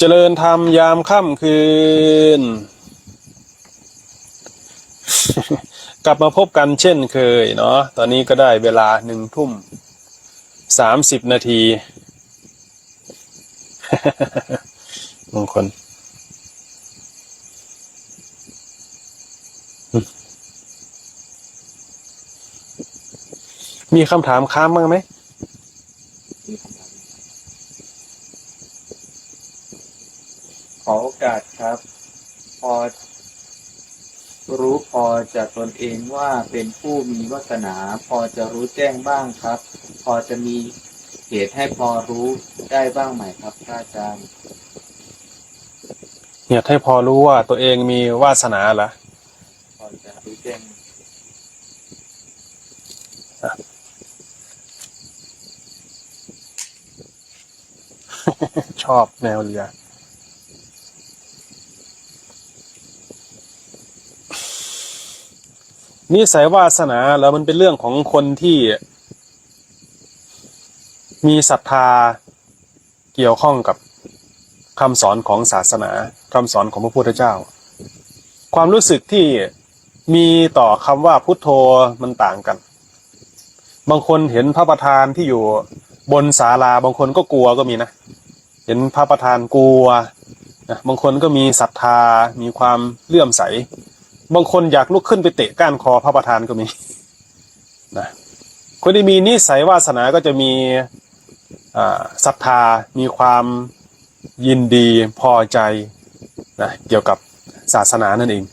เจริญธรรมยามค่ำคืน กลับมาพบกันเช่นเคยเนาะตอนนี้ก็ได้เวลา1:30 นาที มงคลมีคำถามค้างบ้างไหมขอโอกาสครับ พอรู้พอจากตนเองว่าเป็นผู้มีวาสนาพอจะรู้แจ้งบ้างครับ พอจะมีเหตุให้พอรู้ได้บ้างไหมครับพระอาจารย์อยากให้พอรู้ว่าตัวเองมีวาสนาเหรอพอจะรู้แจ้งชอบแนวเรือนิสัยวาสนาแล้วมันเป็นเรื่องของคนที่มีศรัทธาเกี่ยวข้องกับคำสอนของศาสนาคำสอนของพระพุทธเจ้าความรู้สึกที่มีต่อคำว่าพุทโธมันต่างกันบางคนเห็นพระประธานที่อยู่บนศาลาบางคนก็กลัวก็มีนะเห็นพระประธานกลัวนะบางคนก็มีศรัทธามีความเลื่อมใสบางคนอยากลุกขึ้นไปเตะก้านคอพระประธานก็มีนะคนที่มีนิสัยวาสนาก็จะมีศรัทธามีความยินดีพอใจนะเกี่ยวกับศาสนานั่นเอง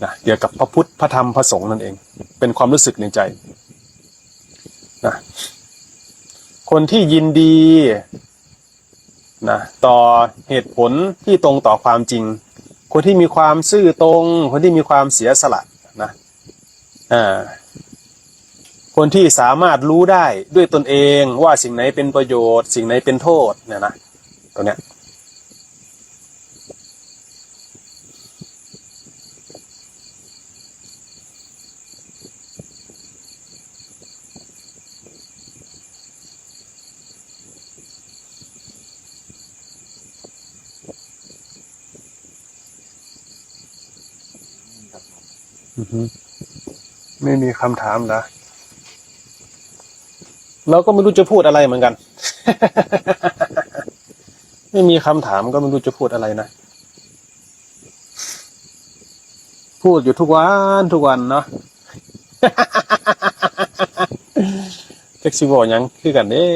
นะเกี่ยวกับพระพุทธพระธรรมพระสงฆ์นั่นเองเป็นความรู้สึกในใจนะคนที่ยินดีนะต่อเหตุผลที่ตรงต่อความจริงคนที่มีความซื่อตรงคนที่มีความเสียสละนะคนที่สามารถรู้ได้ด้วยตนเองว่าสิ่งไหนเป็นประโยชน์สิ่งไหนเป็นโทษเนี่ยนะตัวเนี้ยไม่มีคำถามเหรอเราก็ไม่รู้จะพูดอะไรเหมือนกัน ไม่มีคำถามก็ไม่รู้จะพูดอะไรนะพูดอยู่ทุกวันเนาะ เจ็กซิบอกยังคือกันเด้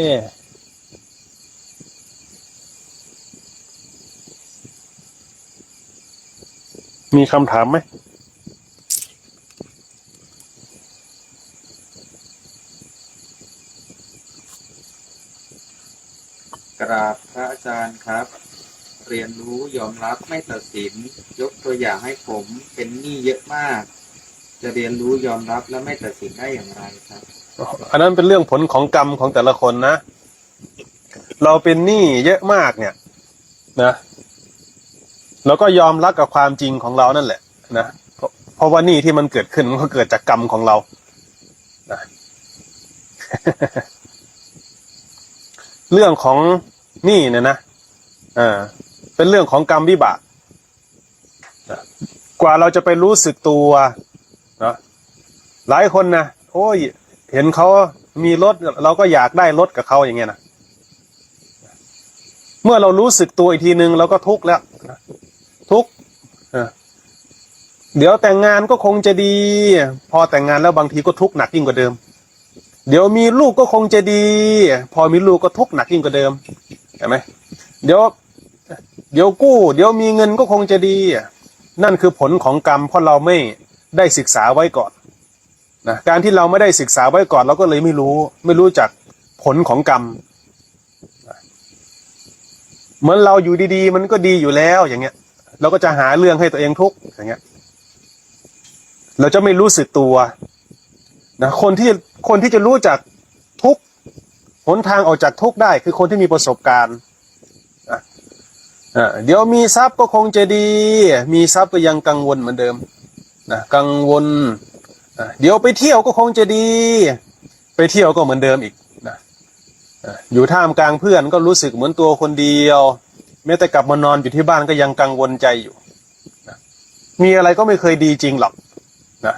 มีคำถามไหมกราบพระอาจารย์ครับเรียนรู้ยอมรับไม่ตัดสินยกตัวอย่างให้ผมเป็นหนี้เยอะมากจะเรียนรู้ยอมรับและไม่ตัดสินได้อย่างไรครับอันนั้นเป็นเรื่องผลของกรรมของแต่ละคนนะเราเป็นหนี้เยอะมากเนี่ยนะเราก็ยอมรับกับความจริงของเรานั่นแหละนะเพราะว่าหนี้ที่มันเกิดขึ้นมันก็เกิดจากกรรมของเรานะ เรื่องของหนี้เนี่ยนะเป็นเรื่องของกรรมวิบากกว่าเราจะไปรู้สึกตัวเนาะหลายคนนะโอ้ยเห็นเขามีรถเราก็อยากได้รถกับเขาอย่างเงี้ยนะเมื่อเรารู้สึกตัวอีกทีนึงเราก็ทุกข์แล้วทุกข์เดี๋ยวแต่งงานก็คงจะดีพอแต่งงานแล้วบางทีก็ทุกข์หนักยิ่งกว่าเดิมเดี๋ยวมีลูกก็คงจะดีพอมีลูกก็ทุกข์หนักยิ่งกว่าเดิมเห็นไหมเดี๋ยวกู้เดี๋ยวมีเงินก็คงจะดีนั่นคือผลของกรรมเพราะเราไม่ได้ศึกษาไว้ก่อนนะการที่เราไม่ได้ศึกษาไว้ก่อนเราก็เลยไม่รู้จักผลของกรรมเหมือนเราอยู่ดีๆมันก็ดีอยู่แล้วอย่างเงี้ยเราก็จะหาเรื่องให้ตัวเองทุกข์อย่างเงี้ยเราจะไม่รู้สึกตัวนะคนที่จะรู้จักทุกข์หนทางออกจากทุกข์ได้คือคนที่มีประสบการณ์เดี๋ยวมีทรัพย์ก็คงจะดีมีทรัพย์ก็ยังกังวลเหมือนเดิมนะกังวลเดี๋ยวไปเที่ยวก็คงจะดีไปเที่ยวก็เหมือนเดิมอีกนะอยู่ท่ามกลางเพื่อนก็รู้สึกเหมือนตัวคนเดียว แม้แต่กลับมานอนอยู่ที่บ้านก็ยังกังวลใจอยู่นะมีอะไรก็ไม่เคยดีจริงหรอกนะ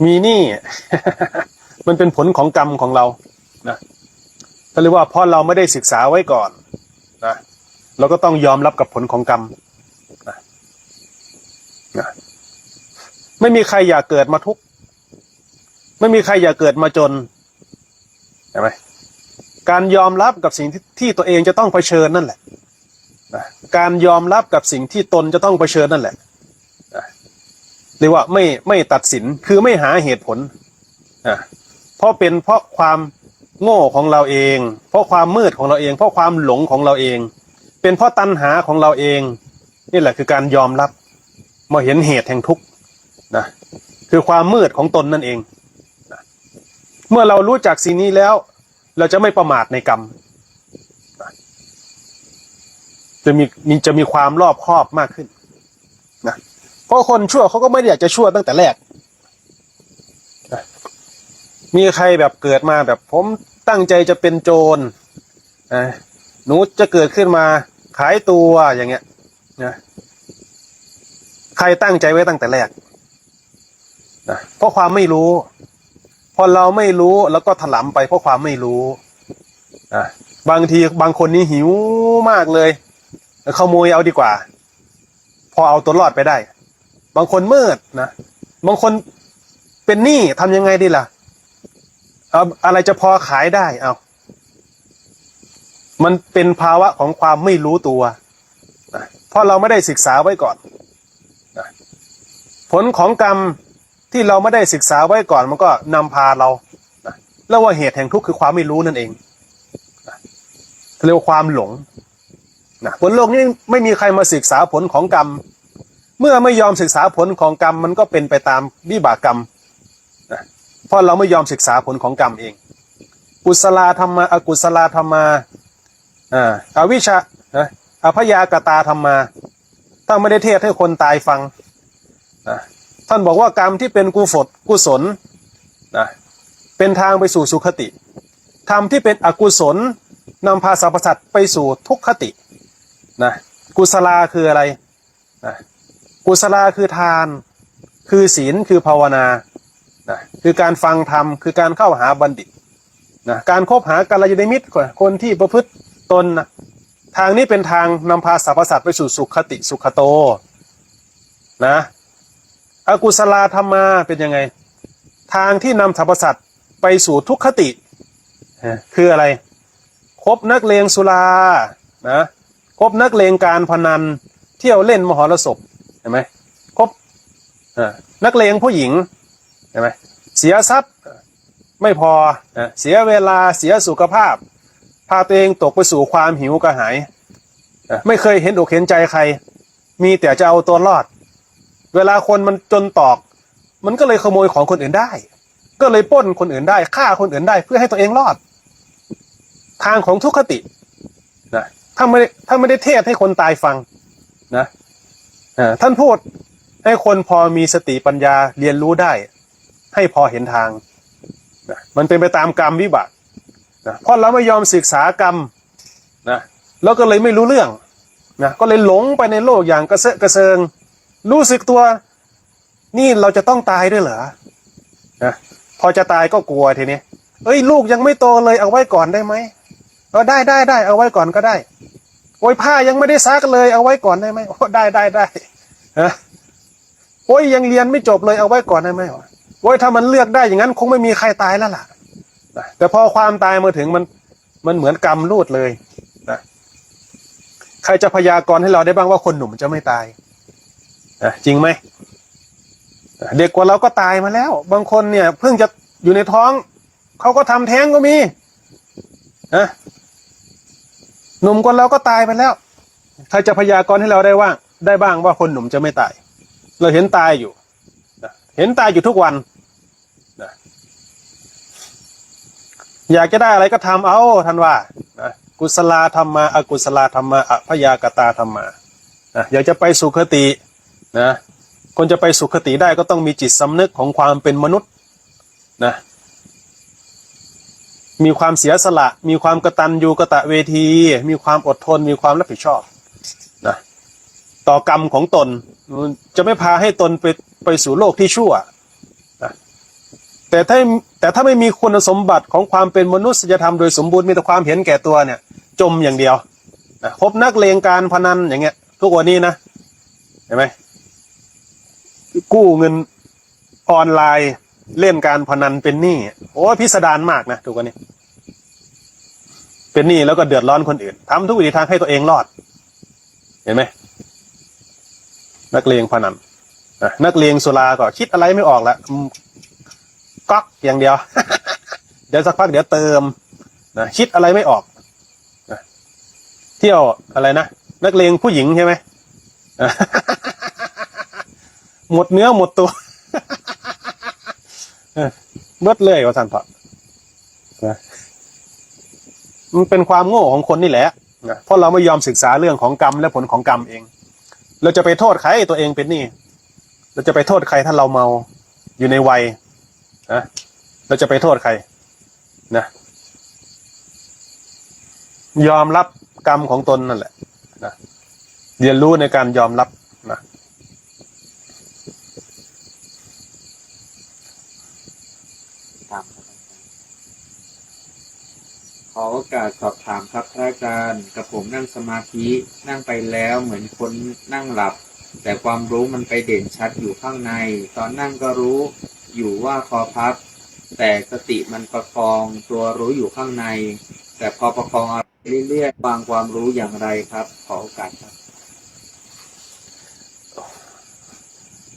มีหนี่ มันเป็นผลของกรรมของเรานะก็เรียกว่าเพราะเราไม่ได้ศึกษาไว้ก่อนนะเราก็ต้องยอมรับกับผลของกรรมนะไม่มีใครอยากเกิดมาทุกข์ไม่มีใครอยากเกิดมาจนใช่ไหมการยอมรับกับสิ่งที่ตัวเองจะต้องเผชิญนั่นแหละนะการยอมรับกับสิ่งที่ตนจะต้องเผชิญนั่นแหละนะเรียกว่าไม่ตัดสินคือไม่หาเหตุผลนะเพราะความโง่ของเราเองเพราะความมืดของเราเองเพราะความหลงของเราเองเป็นเพราะตัณหาของเราเองนี่แหละคือการยอมรับมาเห็นเหตุแห่งทุกข์นะคือความมืดของตนนั่นเองนะเมื่อเรารู้จักสิ่งนี้แล้วเราจะไม่ประมาทในกรรมนะจะมีความรอบคอบมากขึ้นนะเพราะคนชั่วเขาก็ไม่ได้อยากจะชั่วตั้งแต่แรกนะมีใครแบบเกิดมาแบบผมตั้งใจจะเป็นโจรหนูจะเกิดขึ้นมาขายตัวอย่างเงี้ยนะใครตั้งใจไว้ตั้งแต่แรกนะเพราะความไม่รู้พอเราไม่รู้แล้วก็ถลำไปเพราะความไม่รู้บางทีบางคนนี่หิวมากเลยขโมยเอาดีกว่าพอเอาตัวรอดไปได้บางคนมืดนะบางคนเป็นหนี้ทำยังไงดีล่ะเอาอะไรจะพอขายได้เอามันเป็นภาวะของความไม่รู้ตัวนะเพราะเราไม่ได้ศึกษาไว้ก่อนนะผลของกรรมที่เราไม่ได้ศึกษาไว้ก่อนมันก็นำพาเรานะแล้วว่าเหตุแห่งทุกข์คือความไม่รู้นั่นเองนะเรียกว่าความหลงนะบนโลกนี้ไม่มีใครมาศึกษาผลของกรรมเมื่อไม่ยอมศึกษาผลของกรรมมันก็เป็นไปตามวิบากกรรมนะเพราะเราไม่ยอมศึกษาผลของกรรมเองกุศลธรรมะอกุศลธรรมะอวิชชาอภยากตาธรรมาถ้าไม่ได้เทศให้คนตายฟังท่านบอกว่ากรรมที่เป็นกุศลเป็นทางไปสู่สุคติธรรมที่เป็นอกุศลนำพาสรรพสัตว์ไปสู่ทุกขตินะกุศลคืออะไรกุศลคือทานคือศีลคือภาวนาคือการฟังธรรมคือการเข้าหาบัณฑิตการคบหากัลยาณมิตรคนที่ประพฤติตนทางนี้เป็นทางนำพาสรรพสัตว์ไปสู่สุขติสุขโตนะอกุศลธรรมาเป็นยังไงทางที่นำสรรพสัตว์ไปสู่ทุกขติคืออะไรคบนักเลงสุรานะคบนักเลงการพนันเที่ยวเล่นมหรสพเห็นไหมคบนักเลงผู้หญิงเห็นไหมเสียทรัพย์ไม่พอเสียเวลาเสียสุขภาพพาตัวเองตกไปสู่ความหิวกระหายไม่เคยเห็นอกเห็นใจใครมีแต่จะเอาตัวรอดเวลาคนมันจนตอกมันก็เลยขโมยของคนอื่นได้ก็เลยปล้นคนอื่นได้ฆ่าคนอื่นได้เพื่อให้ตัวเองรอดทางของทุกขตินะถ้าไม่ได้เทศให้คนตายฟังนะท่านพูดให้คนพอมีสติปัญญาเรียนรู้ได้ให้พอเห็นทางนะมันเป็นไปตามกรรมวิบากนะเพราะเราไม่ยอมศึกษากรรมนะแล้วก็เลยไม่รู้เรื่องนะก็เลยหลงไปในโลกอย่างกระเซาะกระเซิงรู้สึกตัวนี่เราจะต้องตายด้วยเหรอนะพอจะตายก็กลัวทีนี้ลูกยังไม่โตเลยเอาไว้ก่อนได้ไหมได้เอาไว้ก่อนก็ได้โอ้ยผ้ายังไม่ได้ซักเลยเอาไว้ก่อนได้ไหมได้โอ้ยยังเรียนไม่จบเลยเอาไว้ก่อนได้ไหมโอ้ยถ้ามันเลือกได้อย่างนั้นคงไม่มีใครตายแล้วล่ะแต่พอความตายมาถึงมันเหมือนกรรมรูดเลยนะใครจะพยากรณ์ให้เราได้บ้างว่าคนหนุ่มจะไม่ตายจริงไหมเด็กกว่าเราก็ตายมาแล้วบางคนเนี่ยเพิ่งจะอยู่ในท้องเขาก็ทำแท้งก็มีหนุ่มกว่าเราก็ตายไปแล้วใครจะพยากรณ์ให้เราได้บ้างว่าคนหนุ่มจะไม่ตายเราเห็นตายอยู่เห็นตายอยู่ทุกวันอยากจะได้อะไรก็ทำเอาท่านว่ากุศลธรรมะอกุศลธรรมะอภยากตาธรรมะอยากจะไปสุคตินะคนจะไปสุคติได้ก็ต้องมีจิตสำนึกของความเป็นมนุษย์นะ มีความเสียสละมีความกตัญญูกตเวทีมีความอดทนมีความรับผิดชอบนะต่อกรรมของตนจะไม่พาให้ตนไปสู่โลกที่ชั่วนะแต่ถ้าไม่มีคุณสมบัติของความเป็นมนุษยธรรมโดยสมบูรณ์มีแต่ความเห็นแก่ตัวเนี่ยจมอย่างเดียวนะพบนักเลงการพนันอย่างเงี้ยทุกวันนี้นะเห็นไหมกู้เงินออนไลน์เล่นการพนันเป็นหนี้โอ้พิสดารมากนะทุกวันนี้เป็นหนี้แล้วก็เดือดร้อนคนอื่นทำทุกวิถีทางให้ตัวเองรอดเห็นไหมนักเลงพนันนักเลงสุราก็คิดอะไรไม่ออกละก๊อกอย่างเดียว เดี๋ยวสักพักเดี๋ยวเติมนะคิดอะไรไม่ออกนะเที่ยวอะไรนะนักเลงผู้หญิงใช่ไหม หมดเนื้อหมดตัว เบิดเลยว่าสันพะนะมันเป็นความโง่ของคนนี่แหละนะเพราะเราไม่ยอมศึกษาเรื่องของกรรมและผลของกรรมเองเราจะไปโทษใครตัวเองเป็นหนี้เราจะไปโทษใครถ้าเราเมาอยู่ในวัยนะเราจะไปโทษใครนะยอมรับกรรมของตนนั่นแหละนะเรียนรู้ในการยอมรับนะขอโอกาสสอบถามครับพระอาจารย์กับผมนั่งสมาธินั่งไปแล้วเหมือนคนนั่งหลับแต่ความรู้มันไปเด่นชัดอยู่ข้างในตอนนั่งก็รู้อยู่ว่าคอพับแต่สติมันประคองตัวรู้อยู่ข้างในแต่พอประคองเรื่อยๆวางความรู้อย่างไรครับขอโอกาสครับ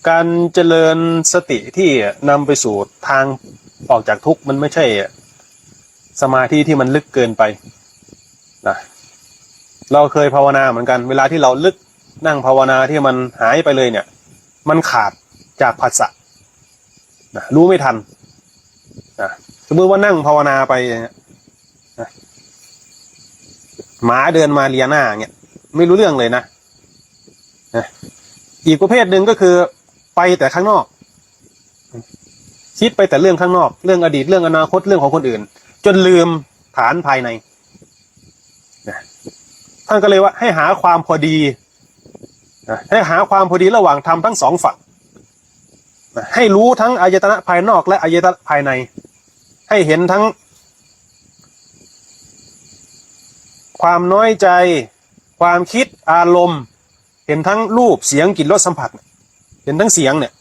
การเจริญสติที่นำไปสู่ทางออกจากทุกข์มันไม่ใช่สมาธิที่มันลึกเกินไปนะเราเคยภาวนาเหมือนกันเวลาที่เราลึกนั่งภาวนาที่มันหายไปเลยเนี่ยมันขาดจากผัสสะนะรู้ไม่ทันนะสมมติว่านั่งภาวนาไปนะหมาเดินมาเลียหน้าเงี้ยไม่รู้เรื่องเลยนะอีกประเภทหนึ่งก็คือไปแต่ข้างนอกคิดไปแต่เรื่องข้างนอกเรื่องอดีตเรื่องอนาคตเรื่องของคนอื่นจนลืมฐานภายในท่านก็เลยว่าให้หาความพอดีให้หาความพอดีระหว่างธรรมทั้งสองฝั่งให้รู้ทั้งอายตนะภายนอกและอายตนะภายในให้เห็นทั้งความน้อยใจความคิดอารมณ์เห็นทั้งรูปเสียงกลิ่นรสสัมผัสเห็นทั้งเสียงเนี่ย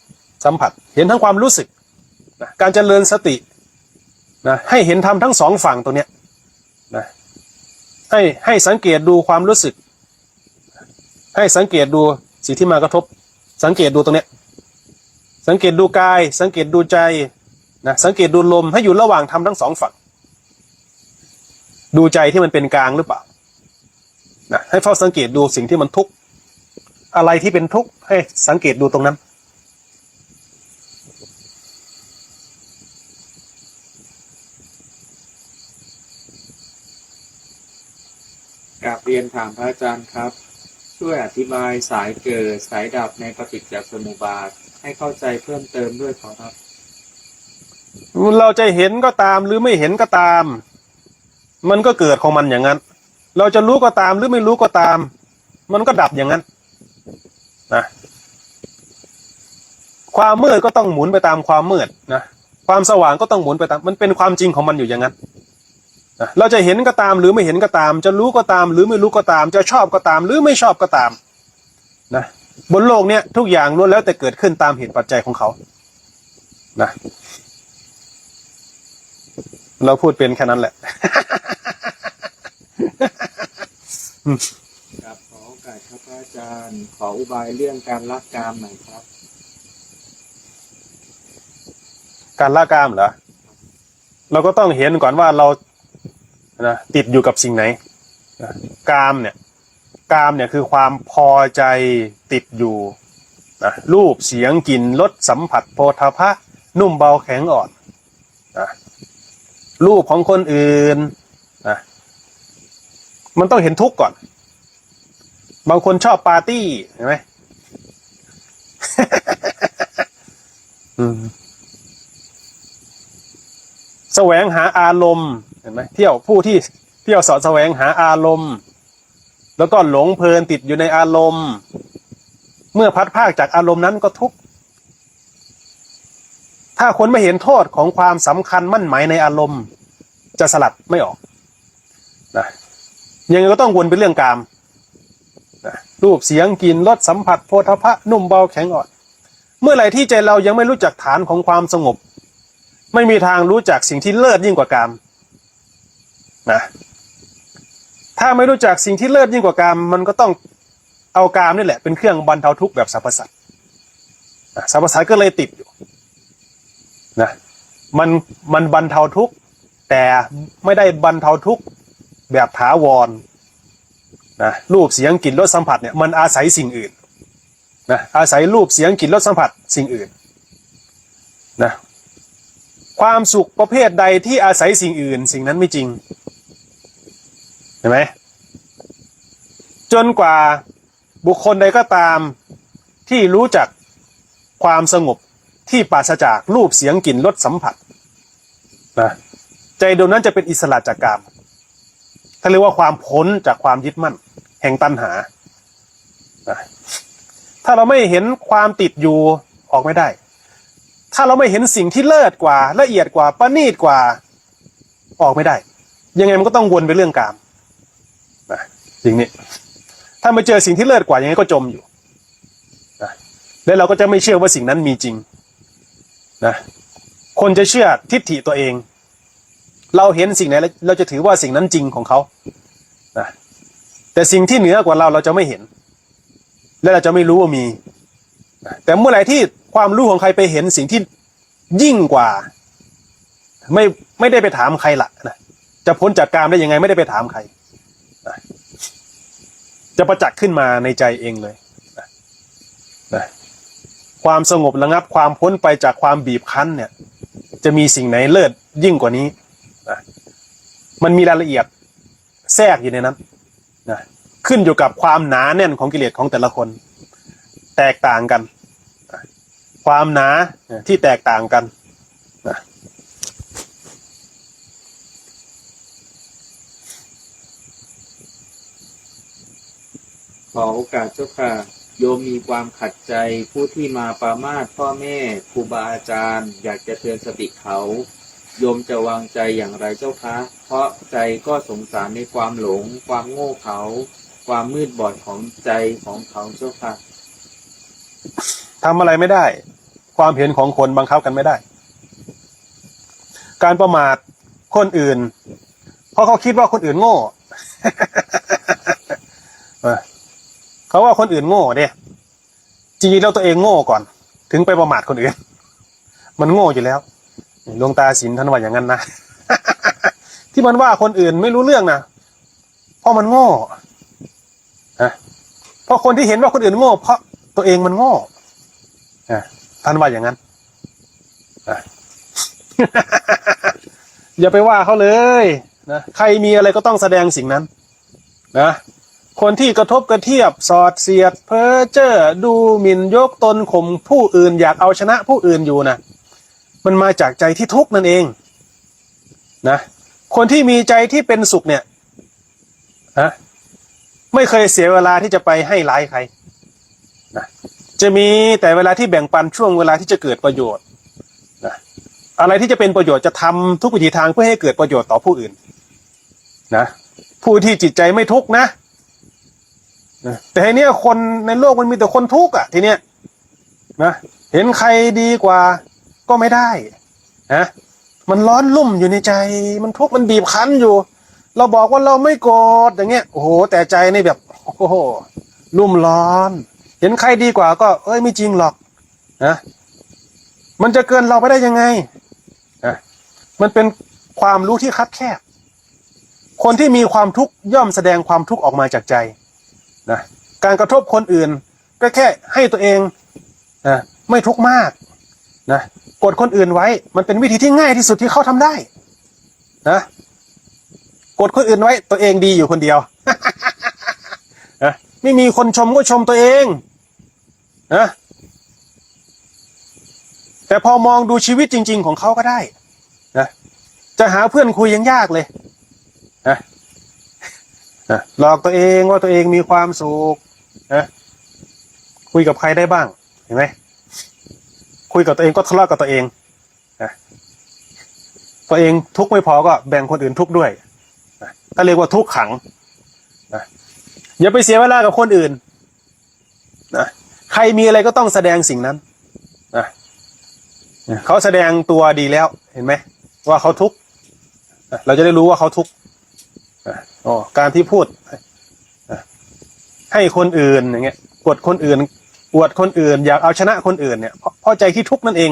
สัมผัสเห็นทั้งความรู้สึกการเจริญสตินะให้เห็นธรรมทั้งสองฝั่งตัวเนี้ยนะให้สังเกตดูความรู้สึกให้สังเกตดูสิ่งที่มากระทบสังเกตดูตรงเนี้ยสังเกตดูกายสังเกตดูใจนะสังเกตดูลมให้อยู่ระหว่างธรรมทั้งสองฝั่งดูใจที่มันเป็นกลางหรือเปล่านะให้เฝ้าสังเกตดูสิ่งที่มันทุกข์อะไรที่เป็นทุกข์ให้สังเกตดูตรงนั้นกราบเรียนถามพระอาจารย์ครับ ช่วยอธิบายสายเกิดสายดับในปฏิจจสมุปบาทให้เข้าใจเพิ่มเติมด้วยขอรับเราจะเห็นก็ตามหรือไม่เห็นก็ตามมันก็เกิดของมันอย่างนั้นเราจะรู้ก็ตามหรือไม่รู้ก็ตามมันก็ดับอย่างนั้นนะความมืดก็ต้องหมุนไปตามความมืดนะความสว่างก็ต้องหมุนไปตามมันเป็นความจริงของมันอยู่อย่างนั้นเราจะเห็นก็ตามหรือไม่เห็นก็ตามจะรู้ก็ตามหรือไม่รู้ก็ตามจะชอบก็ตามหรือไม่ชอบก็ตามนะบนโลกเนี้ยทุกอย่างล้วนแล้วแต่เกิดขึ้นตามเหตุปัจจัยของเขานะเราพูดเป็นแค่นั้นแหละ ครับขอโอกาสครับพระอาจารย์ขออุบายเรื่องการละกามหน่อยครับการละกามเหรอเราก็ต้องเห็นก่อนว่าเรานะติดอยู่กับสิ่งไหนกามเนี่ยคือความพอใจติดอยู่นะรูปเสียงกลิ่นรสสัมผัสโผฏฐัพพะนุ่มเบาแข็งอ่อนนะรูปของคนอื่นนะมันต้องเห็นทุกข์ก่อนบางคนชอบปาร์ตี้เห็นไหม แสวงหาอารมณ์ เห็นไหมผู้ที่เที่ยวเสาะแสวงหาอารมณ์แล้วก็หลงเพลินติดอยู่ในอารมณ์เมื่อพัดพรากจากอารมณ์นั้นก็ทุกข์ถ้าคนไม่เห็นโทษของความสำคัญมั่นหมายในอารมณ์จะสลัดไม่ออกนะยังไงก็ต้องวนไปเรื่องกามนะรูปเสียงกลิ่นรสสัมผัสโผฏฐัพพะนุ่มเบาแข็งอ่อนเมื่อไหร่ที่ใจเรายังไม่รู้จักฐานของความสงบไม่มีทางรู้จักสิ่งที่เลิศยิ่งกว่ากามนะถ้าไม่รู้จักสิ่งที่เลิศยิ่งกว่ากามมันก็ต้องเอากามนี่แหละเป็นเครื่องบรรเทาทุกข์แบบสรรพสัตว์สรรพสัตว์ก็เลยติดอยู่นะมันบรรเทาทุกข์แต่ไม่ได้บรรเทาทุกข์แบบถาวรนะรูปเสียงกลิ่นรสสัมผัสเนี่ยมันอาศัยสิ่งอื่นนะอาศัยรูปเสียงกลิ่นรสสัมผัสสิ่งอื่นนะความสุขประเภทใดที่อาศัยสิ่งอื่นสิ่งนั้นไม่จริงเห็นไหมจนกว่าบุคคลใดก็ตามที่รู้จักความสงบที่ปราศจากรูปเสียงกลิ่นรสสัมผัสนะใจดวงนั้นจะเป็นอิสระจากกามเขาเรียกว่าความพ้นจากความยึดมั่นแห่งตัณหานะถ้าเราไม่เห็นความติดอยู่ออกไม่ได้ถ้าเราไม่เห็นสิ่งที่เลิศกว่าละเอียดกว่าประณีตกว่าออกไม่ได้ยังไงมันก็ต้องวนไปเรื่องกามนะสิ่งนี้ถ้าไม่เจอสิ่งที่เลิศกว่ายังไงก็จมอยู่นะแล้วเราก็จะไม่เชื่อว่าสิ่งนั้นมีจริงนะคนจะเชื่อทิฏฐิตัวเองเราเห็นสิ่งไหนเราจะถือว่าสิ่งนั้นจริงของเขานะแต่สิ่งที่เหนือกว่าเราจะไม่เห็นและเราจะไม่รู้ว่ามีนะแต่เมื่อไหร่ที่ความรู้ของใครไปเห็นสิ่งที่ยิ่งกว่าไม่ได้ไปถามใครละนะจะพ้นจากกามได้ยังไงไม่ได้ไปถามใครนะจะประจักษ์ขึ้นมาในใจเองเลยนะความสงบระงับความพ้นไปจากความบีบคั้นเนี่ยจะมีสิ่งไหนเลิศยิ่งกว่านี้นะมันมีรายละเอียดแทรกอยู่ในนั้นนะขึ้นอยู่กับความหนาแน่นของกิเลสของแต่ละคนแตกต่างกันนะความหนาที่แตกต่างกันนะขอโอกาสเจ้าค่ะโยมมีความขัดใจผู้ที่มาปรามาสพ่อแม่ครูบาอาจารย์อยากจะเตือนสติเขาโยมจะวางใจอย่างไรเจ้าคะเพราะใจก็สงสารในความหลงความโง่เขาความมืดบอดของใจของเขาเจ้าค่ะทำอะไรไม่ได้ความเห็นของคนบังคับกันไม่ได้การประมาทคนอื่นเพราะเขาคิดว่าคนอื่นโง่ เขาว่าคนอื่นโง่เนี่ยจริงๆแล้วตัวเองโง่ก่อนถึงไปประมาทคนอื่นมันโง่อยู่แล้วหลวงตาศิลป์ท่านว่าอย่างนั้นนะ ที่มันว่าคนอื่นไม่รู้เรื่องนะเพราะมันโง่เพราะคนที่เห็นว่าคนอื่นโง่เพราะตัวเองมันโง่ท่านว่าอย่างนั้น อย่าไปว่าเขาเลยนะใครมีอะไรก็ต้องแสดงสิ่งนั้นนะคนที่กระทบกระเทียบสอดเสียดเพ้อเจ้อดูหมิ่นยกตนข่มผู้อื่นอยากเอาชนะผู้อื่นอยู่นะมันมาจากใจที่ทุกข์นั่นเองนะคนที่มีใจที่เป็นสุขเนี่ยไม่เคยเสียเวลาที่จะไปให้ร้ายใครนะจะมีแต่เวลาที่แบ่งปันช่วงเวลาที่จะเกิดประโยชน์นะอะไรที่จะเป็นประโยชน์จะทำทุกวิถีทางเพื่อให้เกิดประโยชน์ต่อผู้อื่นนะผู้ที่จิตใจไม่ทุกข์นะแต่ทีเนี้ยคนในโลกมันมีแต่คนทุกข์อ่ะทีเนี้ยนะเห็นใครดีกว่าก็ไม่ได้นะมันร้อนลุ่มอยู่ในใจมันทุกข์มันบีบคั้นอยู่เราบอกว่าเราไม่โกรธอย่างเงี้ยโอ้โหแต่ใจในแบบโอ้โหลุ่มร้อนเห็นใครดีกว่าก็ไม่จริงหรอกนะมันจะเกินเราไปได้ยังไงนะมันเป็นความรู้ที่คับแคบคนที่มีความทุกข์ย่อมแสดงความทุกข์ออกมาจากใจนะการกระทบคนอื่นก็แค่ให้ตัวเองไม่ทุกข์มากนะกดคนอื่นไว้มันเป็นวิธีที่ง่ายที่สุดที่เขาทำได้นะกดคนอื่นไว้ตัวเองดีอยู่คนเดียว นะไม่มีคนชมก็ชมตัวเองนะแต่พอมองดูชีวิตจริงๆของเขาก็ได้นะ จะหาเพื่อนคุยยังยากเลยนะหลอกตัวเองว่าตัวเองมีความสุขนะคุยกับใครได้บ้างเห็นไหมคุยกับตัวเองก็ทะเลาะกับตัวเองนะตัวเองทุกข์ไม่พอก็แบ่งคนอื่นทุกข์ด้วยนะถ้าเรียกว่าทุกข์ขังนะอย่าไปเสียเวลากับคนอื่นนะใครมีอะไรก็ต้องแสดงสิ่งนั้นนะเขาแสดงตัวดีแล้วเห็นไหมว่าเขาทุกข์เราจะได้รู้ว่าเขาทุกข์การที่พูดให้คนอื่นอย่างเงี้ยอวดคนอื่นอยากเอาชนะคนอื่นเนี่ยเพราะใจที่ทุกข์นั่นเอง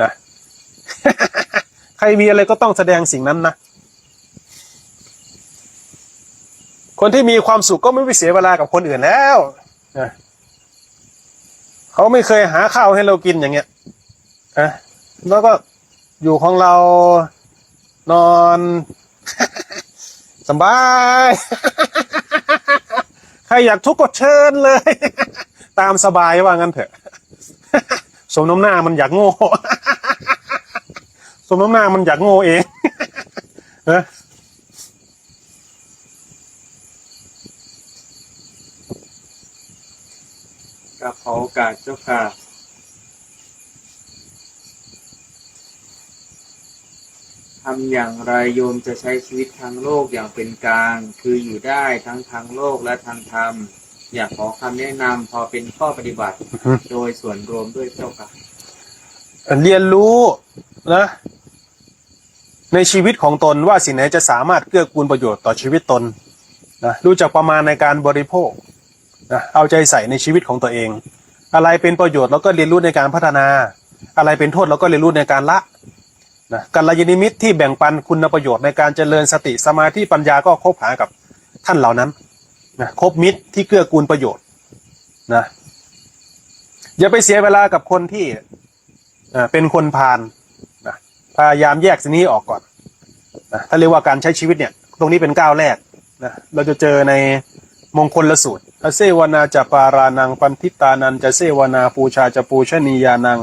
นะ ใครมีอะไรก็ต้องแสดงสิ่งนั้นนะคนที่มีความสุขก็ไม่ไปเสียเวลากับคนอื่นแล้วนะเขาไม่เคยหาข้าวให้เรากินอย่างเงี้ยแล้วก็อยู่ของเรานอน สบาย ใครอยากทุกข์ก็เชิญเลย ตามสบายว่างั้นเถอะ สมน้ำหน้ามันอยากโง่ สมน้ำหน้ามันอยากโง่เอง กับขอโอกาสเจ้าค่ะทำอย่างไรโยมจะใช้ชีวิตทางโลกอย่างเป็นกลางคืออยู่ได้ทั้งทางโลกและทางธรรมอยากขอคำแนะนำพอเป็นข้อปฏิบัติ โดยส่วนรวมด้วยเจ้าค่ะเรียนรู้นะในชีวิตของตนว่าสิ่งไหนจะสามารถเกื้อกูลประโยชน์ต่อชีวิตตนนะรู้จักประมาณในการบริโภคนะเอาใจใส่ในชีวิตของตัวเองอะไรเป็นประโยชน์เราก็เรียนรู้ในการพัฒนาอะไรเป็นโทษเราก็เรียนรู้ในการละนะกัลยาณมิตรที่แบ่งปันคุณประโยชน์ในการเจริญสติสมาธิปัญญาก็คบหากับท่านเหล่านั้นนะคบมิตรที่เกื้อกูลประโยชน์นะอย่าไปเสียเวลากับคนที่เป็นคนพาลนะพยายามแยกสิ่งนี้ออกก่อนนะถ้าเรียกว่าการใช้ชีวิตเนี่ยตรงนี้เป็นก้าวแรกนะเราจะเจอในมงคลละสูตรเสวนาจะปารานังปันทิตานันจะเสวนาปูชาจะปูชนียานัง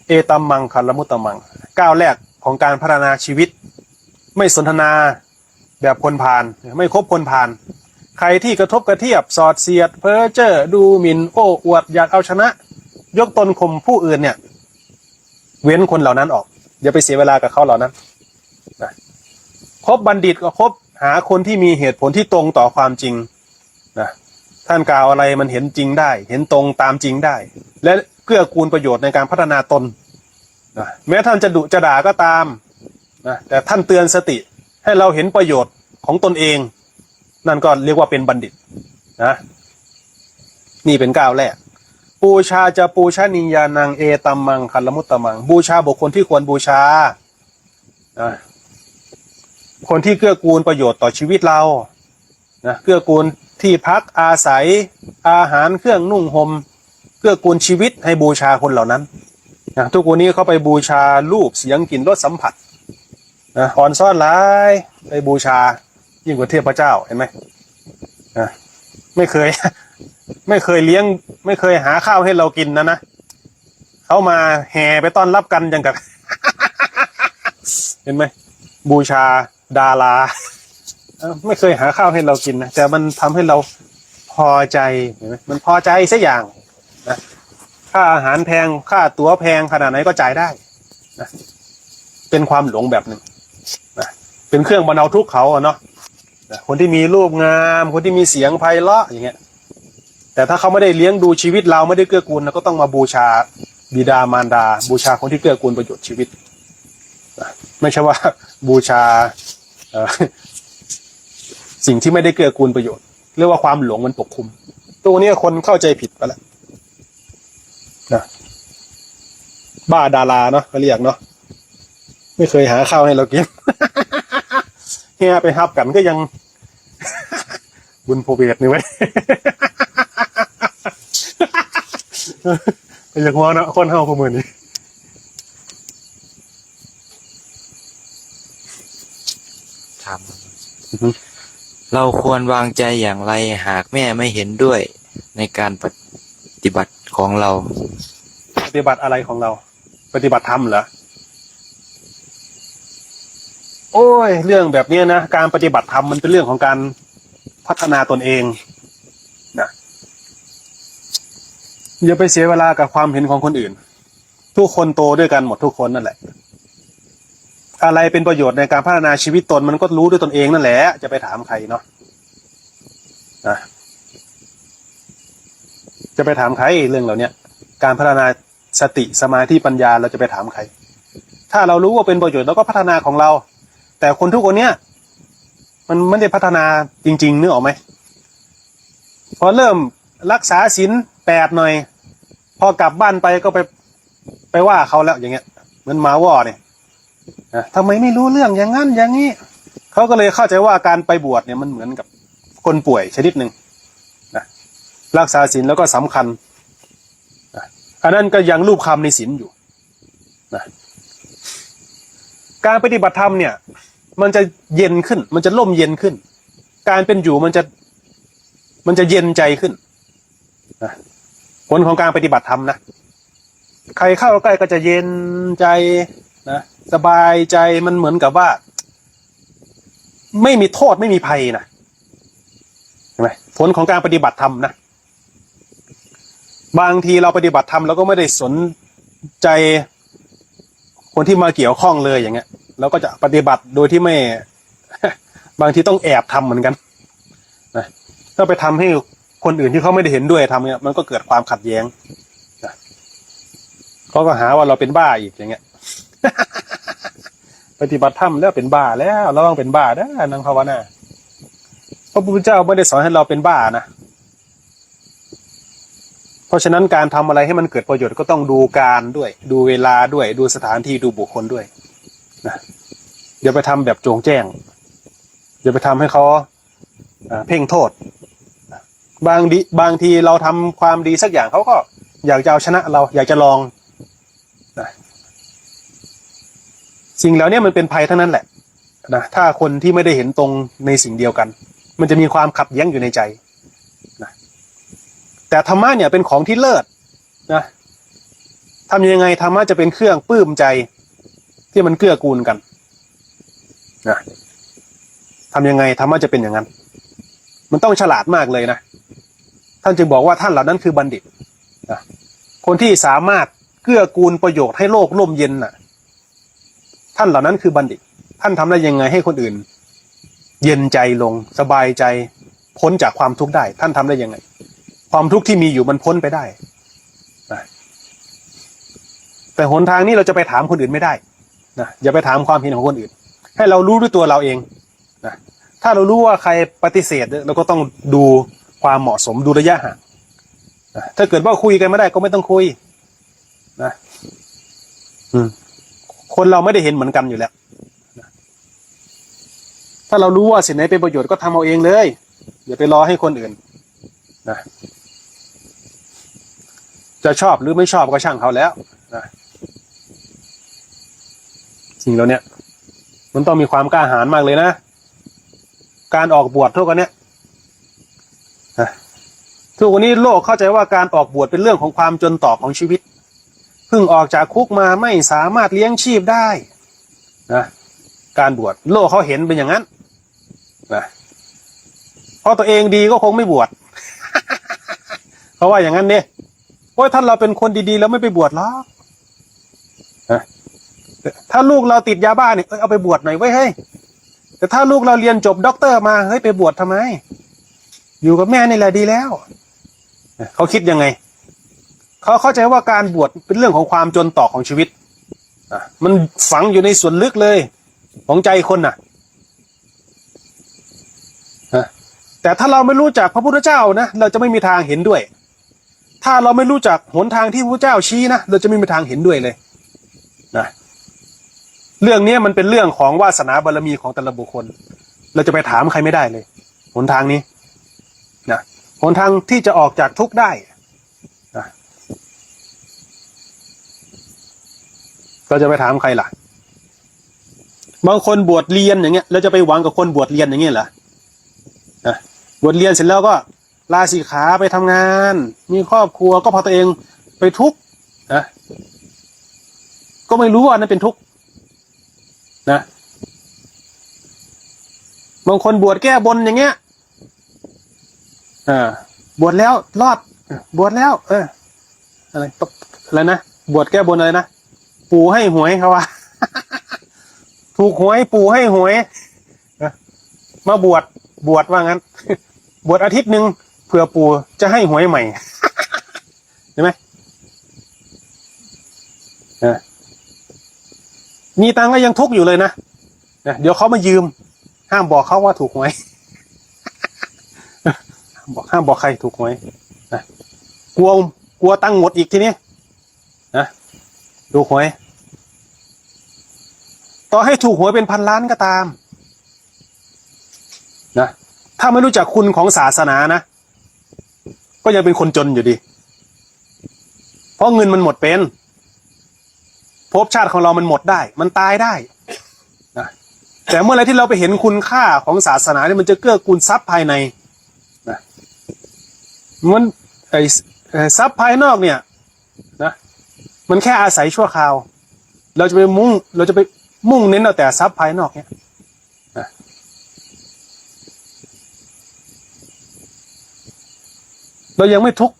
เอตัมมังคัลลมุตตมังก้าวแรกของการพัฒนาชีวิตไม่สนทนาแบบคนพาลไม่คบคนพาลใครที่กระทบกระเทียบสอดเสียดเพ้อเจ้อดูหมิ่นโอ้อวดอยากเอาชนะยกตนข่มผู้อื่นเนี่ยเว้นคนเหล่านั้นออกอย่าไปเสียเวลากับเขาเหล่านั้นนะคบบัณฑิตก็คบหาคนที่มีเหตุผลที่ตรงต่อความจริงนะท่านกล่าวอะไรมันเห็นจริงได้เห็นตรงตามจริงได้และเกื้อกูลประโยชน์ในการพัฒนาตนนะแม้ท่านจะดุจะด่าก็ตามนะแต่ท่านเตือนสติให้เราเห็นประโยชน์ของตนเองนั่นก็เรียกว่าเป็นบัณฑิตนะนี่เป็นก้าวแรกบูชาจะปูชนียานังเอตัมมังคัลลมุตตมังบูชาบุคคลที่ควรบูชาคนที่เกื้อกูลประโยชน์ต่อชีวิตเรานะเกื้อกูลที่พักอาศัยอาหารเครื่องนุ่งห่มเกื้อกูลชีวิตให้บูชาคนเหล่านั้นนะทุกวันนี้เขาไปบูชารูปเสียงกลิ่นรสสัมผัสนะอ่อนซ่อนหลายไปบูชายิ่งกว่าเทพเจ้าเห็นไหมนะไม่เคยเลี้ยงไม่เคยหาข้าวให้เรากินนะเขามาแห่ไปต้อนรับกันอย่างกับ เห็นไหมบูชาดาราไม่เคยหาข้าวให้เรากินนะแต่มันทำให้เราพอใจเห็นไหมมันพอใจสักอย่างนะค่าอาหารแพงค่าตั๋วแพงขนาดไหนก็จ่ายได้นะเป็นความหลงแบบหนึ่งนะเป็นเครื่องบรรเทาทุกข์เขาเนาะคนที่มีรูปงามคนที่มีเสียงไพเราะอย่างเงี้ยแต่ถ้าเขาไม่ได้เลี้ยงดูชีวิตเราไม่ได้เกื้อกูลเราก็ต้องมาบูชาบิดามารดาบูชาคนที่เกื้อกูลประโยชน์ชีวิตไม่ใช่ว่าบูชาสิ่งที่ไม่ได้เกื้อกูลประโยชน์เรียกว่าความหลงมันปกคลุมตัวนี้คนเข้าใจผิดไปแล้วนะบ้าดาราเนาะเขาเรียกเนาะไม่เคยหาข้าวให้เรากิน เฮียไปฮับกันก็ยัง บุญโพเวทนี่ไว้ อยากมองนะคนเฮาประเมินนี้ทำเราควรวางใจอย่างไรหากแม่ไม่เห็นด้วยในการปฏิบัติของเราปฏิบัติอะไรของเราปฏิบัติธรรมเหรอ โอ้ยเรื่องแบบนี้นะการปฏิบัติธรรมมันเป็นเรื่องของการพัฒนาตนเองนะอย่าไปเสียเวลากับความเห็นของคนอื่นทุกคนโตด้วยกันหมดทุกคนนั่นแหละอะไรเป็นประโยชน์ในการพัฒนาชีวิตตนมันก็รู้ด้วยตนเองนั่นแหละจะไปถามใครเนาะนะจะไปถามใครเรื่องเหล่านี้การพัฒนาสติสมาธิปัญญาเราจะไปถามใครถ้าเรารู้ว่าเป็นประโยชน์เราก็พัฒนาของเราแต่คนทุกคนเนี้ยมันไม่ได้พัฒนาจริงๆนึกออกไหมพอเริ่มรักษาศีล8หน่อยพอกลับบ้านไปก็ไปว่าเขาแล้วอย่างเงี้ยเหมือนหมาว่อเนี่ยทำไมไม่รู้เรื่องอย่างนั้นอย่างนี้เขาก็เลยเข้าใจว่าการไปบวชเนี่ยมันเหมือนกับคนป่วยชนิดหนึ่งนะรักษาศีลแล้วก็สำคัญอันนั้นก็ยังรูปคำในศีลอยู่นะการปฏิบัติธรรมเนี่ยมันจะเย็นขึ้นมันจะร่มเย็นขึ้นการเป็นอยู่มันจะเย็นใจขึ้นนะผลของการปฏิบัติธรรมนะใครเข้าใกล้ก็จะเย็นใจนะสบายใจมันเหมือนกับว่าไม่มีโทษไม่มีภัยนะเห็นไหมผลของการปฏิบัติธรรมนะบางทีเราปฏิบัติธรรมเราก็ไม่ได้สนใจคนที่มาเกี่ยวข้องเลยอย่างเงี้ยเราก็จะปฏิบัติโดยที่ไม่ บางทีต้องแอบทำเหมือนกันนะถ้าไปทำให้คนอื่นที่เขาไม่ได้เห็นด้วยทำเนี่ยมันก็เกิดความขัดแย้งนะเขาก็หาว่าเราเป็นบ้าอีกอย่างเงี้ย ปฏิบัติธรรมแล้วเป็นบ้าแล้วเราต้องเป็นบ้าได้นางภาวนาพระพุทธเจ้าไม่ได้สอนให้เราเป็นบ้านะเพราะฉะนั้นการทำอะไรให้มันเกิดประโยชน์ก็ต้องดูการด้วยดูเวลาด้วยดูสถานที่ดูบุคคลด้วยนะอย่าไปทำแบบโจงแจ้งอย่าไปทำให้เขาเพ่งโทษบางทีเราทำความดีสักอย่างเขาก็อยากจะเอาชนะเราอยากจะลองนะสิ่งเหล่านี้มันเป็นภัยทั้งนั้นแหละนะถ้าคนที่ไม่ได้เห็นตรงในสิ่งเดียวกันมันจะมีความขัดแย้งอยู่ในใจนะแต่ธรรมะเนี่ยเป็นของที่เลิศนะทำยังไงธรรมะจะเป็นเครื่องปลื้มใจที่มันเกื้อกูลกันนะทำยังไงธรรมะจะเป็นอย่างนั้นมันต้องฉลาดมากเลยนะท่านจึงบอกว่าท่านเหล่านั้นคือบัณฑิตนะคนที่สามารถเกื้อกูลประโยชน์ให้โลกร่มเย็นน่ะท่านเหล่านั้นคือบัณฑิตท่านทำได้ยังไงให้คนอื่นเย็นใจลงสบายใจพ้นจากความทุกข์ได้ท่านทำได้ยังไงความทุกข์ที่มีอยู่มันพ้นไปได้นะแต่หนทางนี้เราจะไปถามคนอื่นไม่ได้นะอย่าไปถามความเห็นของคนอื่นให้เรารู้ด้วยตัวเราเองนะถ้าเรารู้ว่าใครปฏิเสธเราก็ต้องดูความเหมาะสมดูระยะห่างนะถ้าเกิดว่าคุยกันไม่ได้ก็ไม่ต้องคุยนะคนเราไม่ได้เห็นเหมือนกันอยู่แล้วนะถ้าเรารู้ว่าสิ่งไหนเป็นประโยชน์ก็ทำเอาเองเลยอย่าไปรอให้คนอื่นนะจะชอบหรือไม่ชอบก็ช่างเขาแล้วนะสิ่งเหล่านี้มันต้องมีความกล้าหาญมากเลยนะการออกบวชทุกวันเนี้ยทุกวันนี้โลกเข้าใจว่าการออกบวชเป็นเรื่องของความจนต่อของชีวิตเพิ่งออกจากคุกมาไม่สามารถเลี้ยงชีพได้นะการบวชโลกเขาเห็นเป็นอย่างนั้นนะเพราะตัวเองดีก็คงไม่บวช เขาว่าอย่างนั้นเนี่ยโอ้ยท่านเราเป็นคนดีๆแล้วไม่ไปบวชหรอกนะถ้าลูกเราติดยาบ้าเนี่ยเอาไปบวชหน่อยไว้เฮ้ยแต่ถ้าลูกเราเรียนจบด็อกเตอร์มาเฮ้ยไปบวชทำไมอยู่กับแม่นี่แหละดีแล้วเขาคิดยังไงเขาเข้าใจว่าการบวชเป็นเรื่องของความจนต่อของชีวิตมันฝังอยู่ในส่วนลึกเลยของใจคนน่ะแต่ถ้าเราไม่รู้จักพระพุทธเจ้านะเราจะไม่มีทางเห็นด้วยถ้าเราไม่รู้จักหนทางที่พระพุทธเจ้าชี้นะเราจะไม่มีทางเห็นด้วยเลยนะเรื่องนี้มันเป็นเรื่องของวาสนาบารมีของแต่ละบุคคลเราจะไปถามใครไม่ได้เลยหนทางนี้นะหนทางที่จะออกจากทุกข์ได้นะเราจะไปถามใครล่ะบางคนบวชเรียนอย่างเงี้ยเราจะไปหวังกับคนบวชเรียนอย่างเงี้ยเหรอนะบวชเรียนเสร็จแล้วก็ลาสิกขาไปทำงานมีครอบครัวก็พอตัวเองไปทุกข์นะก็ไม่รู้ว่านั่นเป็นทุกข์นะ บางคนบวชแก้บนอย่างเงี้ยบวชแล้วรอดบวชแล้วอะไรนะบวชแก้บนอะไรนะปู่ให้หวยเขาว่า ถูกหวยปู่ให้หวยมาบวชว่างั้น บวชอาทิตย์หนึ่งเผื่อปู่จะให้หวยใหม่ เห็นไหมมีตังก็ยังทุกข์อยู่เลยนะเดี๋ยวเขามายืมห้ามบอกเขาว่าถูกหวย ห้ามบอกใครถูกหวยกลัวตังค์หมดอีกทีนี้ถูกหวยต่อให้ถูกหวยเป็นพันล้านก็ตามนะถ้าไม่รู้จักคุณของศาสนานะก็ยังเป็นคนจนอยู่ดีเพราะเงินมันหมดเป็นภพชาติของเรามันหมดได้มันตายได้นะแต่เมื่อไรที่เราไปเห็นคุณค่าของศาสนาเนี่ยมันจะเกื้อกูลทรัพย์ภายในนะมันทรัพย์ภายนอกเนี่ยนะมันแค่อาศัยชั่วคราวเราจะไปมุ่งเน้นเอาแต่ทรัพย์ภายนอกเนี่ยนะเรายังไม่ทุกข์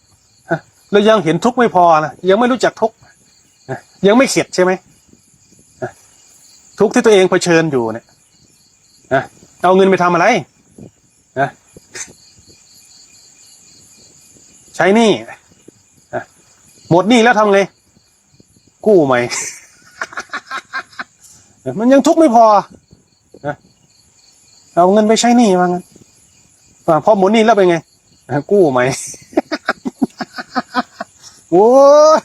เรายังเห็นทุกข์ไม่พอนะยังไม่รู้จักทุกข์ยังไม่เข็ดใช่ไหมทุกข์ที่ตัวเองเผชิญอยู่เนี่ยเอาเงินไปทำอะไรใช้หนี้หมดหนี้แล้วทำไงกู้ใหม่ มันยังทุกข์ไม่พอเอาเงินไปใช้หนี้ว่างั้นพอหมดหนี้แล้วเป็นไงกู้ใหม่ โอ้ย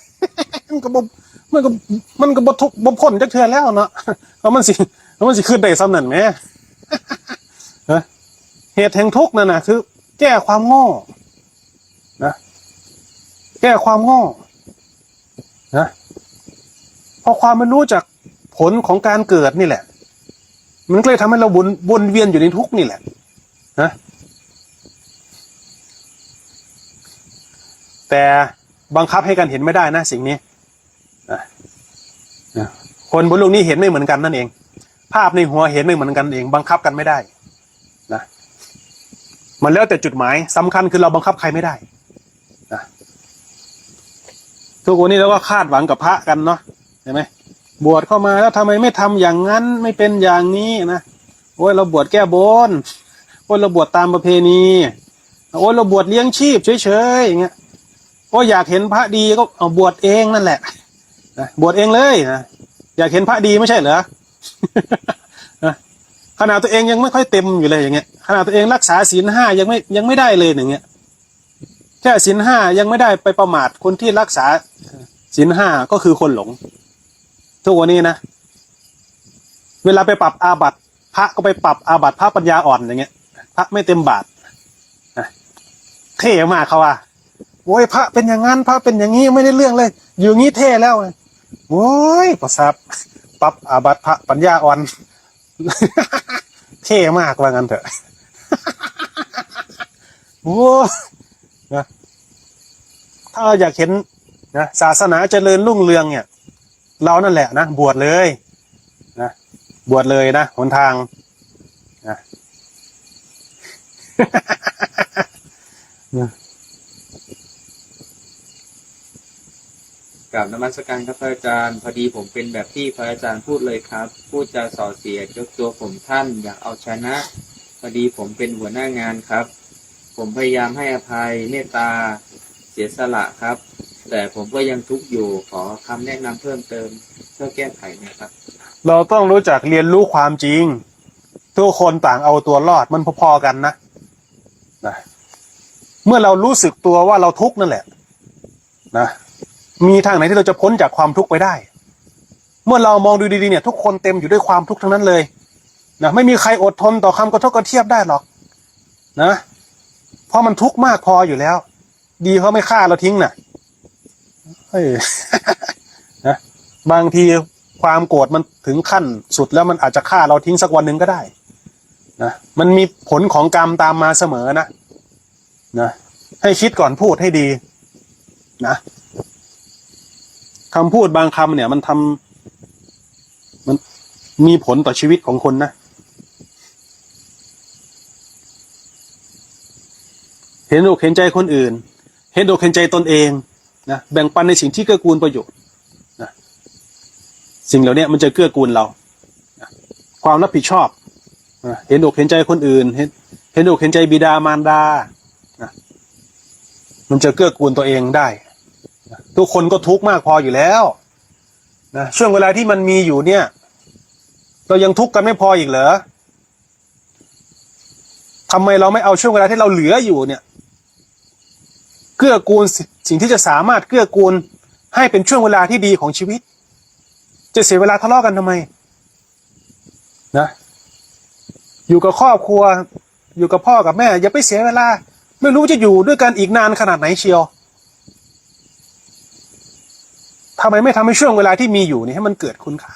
มันก็บ่ทุกข์บ่พ้นจักเทื่อแล้วเนาะแล้วมันสิขึ้นได้ซ้ำนั่นแหมเหตุแห่งทุกข์นั่นน่ะคือแก้ความโง่นะแก้ความโง่นะพอความไม่รู้จักผลของการเกิดนี่แหละมันก็เลยทำให้เราวนเวียนอยู่ในทุกข์นี่แหละนะแต่บังคับให้กันเห็นไม่ได้นะสิ่งนี้คนบนโลกนี้เห็นไม่เหมือนกันนั่นเองภาพในหัวเห็นไม่เหมือนกันเองบังคับกันไม่ได้นะมันแล้วแต่จุดหมายสำคัญคือเราบังคับใครไม่ได้นะทุกวันนี้เราก็คาดหวังกับพระกันเนาะเห็นไหมบวชเข้ามาแล้วทำไมไม่ทำอย่างนั้นไม่เป็นอย่างนี้นะโอ้ยเราบวชแก้บนโอ้ยเราบวชตามประเพณีโอ้ยเราบวชเลี้ยงชีพเฉยๆอย่างเงี้ยโอ้ยอยากเห็นพระดีก็เอาบวชเองนั่นแหละบวชเองเลยนะอยากเห็นพระดีไม่ใช่เหรอ ขนาดตัวเองยังไม่ค่อยเต็มอยู่เลยอย่างเงี้ยขนาดตัวเองรักษาศีล 5ยังไม่ได้เลยอย่างเงี้ยแค่ศีล 5ยังไม่ได้ไปประมาทคนที่รักษาศีล 5ก็คือคนหลงทุกวันนี้นะเวลาไปปรับอาบัติพระก็ไปปรับอาบัติพระปัญญาอ่อนอย่างเงี้ยพระไม่เต็มบาทเท่มากเขาว่าโอ้ยพระเป็นอย่างนั้นพระเป็นอย่างนี้ไม่ได้เรื่องเลยอยู่งี้เท่แล้วโอ้ยประสาทปรับอาบัติพระปัญญาอ่อน เท่มากว่างั้นเถอะ โอ้นะถ้าเราอยากเห็นนะศาสนาเจริญรุ่งเรืองเนี่ยเรานั่นแหละนะบวชเลยนะบวชเลยนะหนทางนะ กราบนมัสการครับพระอาจารย์พอดีผมเป็นแบบที่พระอาจารย์พูดเลยครับพูดจาส่อเสียดยกตัวผมท่านอยากเอาชนะพอดีผมเป็นหัวหน้างานครับผมพยายามให้อภัยเมตตาเสียสละครับแต่ผมก็ยังทุกข์อยู่ขอคำแนะนำเพิ่มเติมเพื่อแก้ไขนะครับ เราต้องรู้จักเรียนรู้ความจริงทุกคนต่างเอาตัวรอดมันพอๆกันนะเมื่อเรารู้สึกตัวว่าเราทุกข์นั่นแหละนะมีทางไหนที่เราจะพ้นจากความทุกข์ไปได้เมื่อเรามองดูดีๆเนี่ยทุกคนเต็มอยู่ด้วยความทุกข์ทั้งนั้นเลยนะไม่มีใครอดทนต่อคำกระทบกระเทียบได้หรอกนะเพราะมันทุกข์มากพออยู่แล้วดีเขาไม่ฆ่าเราทิ้งน่ะนะบางทีความโกรธมันถึงขั้นสุดแล้วมันอาจจะฆ่าเราทิ้งสักวันหนึ่งก็ได้นะมันมีผลของกรรมตามมาเสมอนะให้คิดก่อนพูดให้ดีนะคำพูดบางคำเนี่ยมันมีผลต่อชีวิตของคนนะ เห็นอกเห็นใจคนอื่น เห็นอกเห็นใจตนเองนะแบ่งปันในสิ่งที่เกื้อกูลประโยชน์นะสิ่งเหล่านี้มันจะเกื้อกูลเรานะความรับผิดชอบนะเห็นอกเห็นใจคนอื่นเห็นอกเห็นใจบิดามารดานะมันจะเกื้อกูลตัวเองได้นะทุกคนก็ทุกข์มากพออยู่แล้วนะช่วงเวลาที่มันมีอยู่เนี่ยเรายังทุกข์กันไม่พออีกเหรอทำไมเราไม่เอาช่วงเวลาที่เราเหลืออยู่เนี่ยเกื้อกูลสิ่งที่จะสามารถเกื้อกูลให้เป็นช่วงเวลาที่ดีของชีวิตจะเสียเวลาทะเลาะกันทำไมนะอยู่กับครอบครัวอยู่กับพ่อกับแม่อย่าไปเสียเวลาไม่รู้จะอยู่ด้วยกันอีกนานขนาดไหนเชียวทำไมไม่ทำให้ช่วงเวลาที่มีอยู่นี่ให้มันเกิดคุณค่า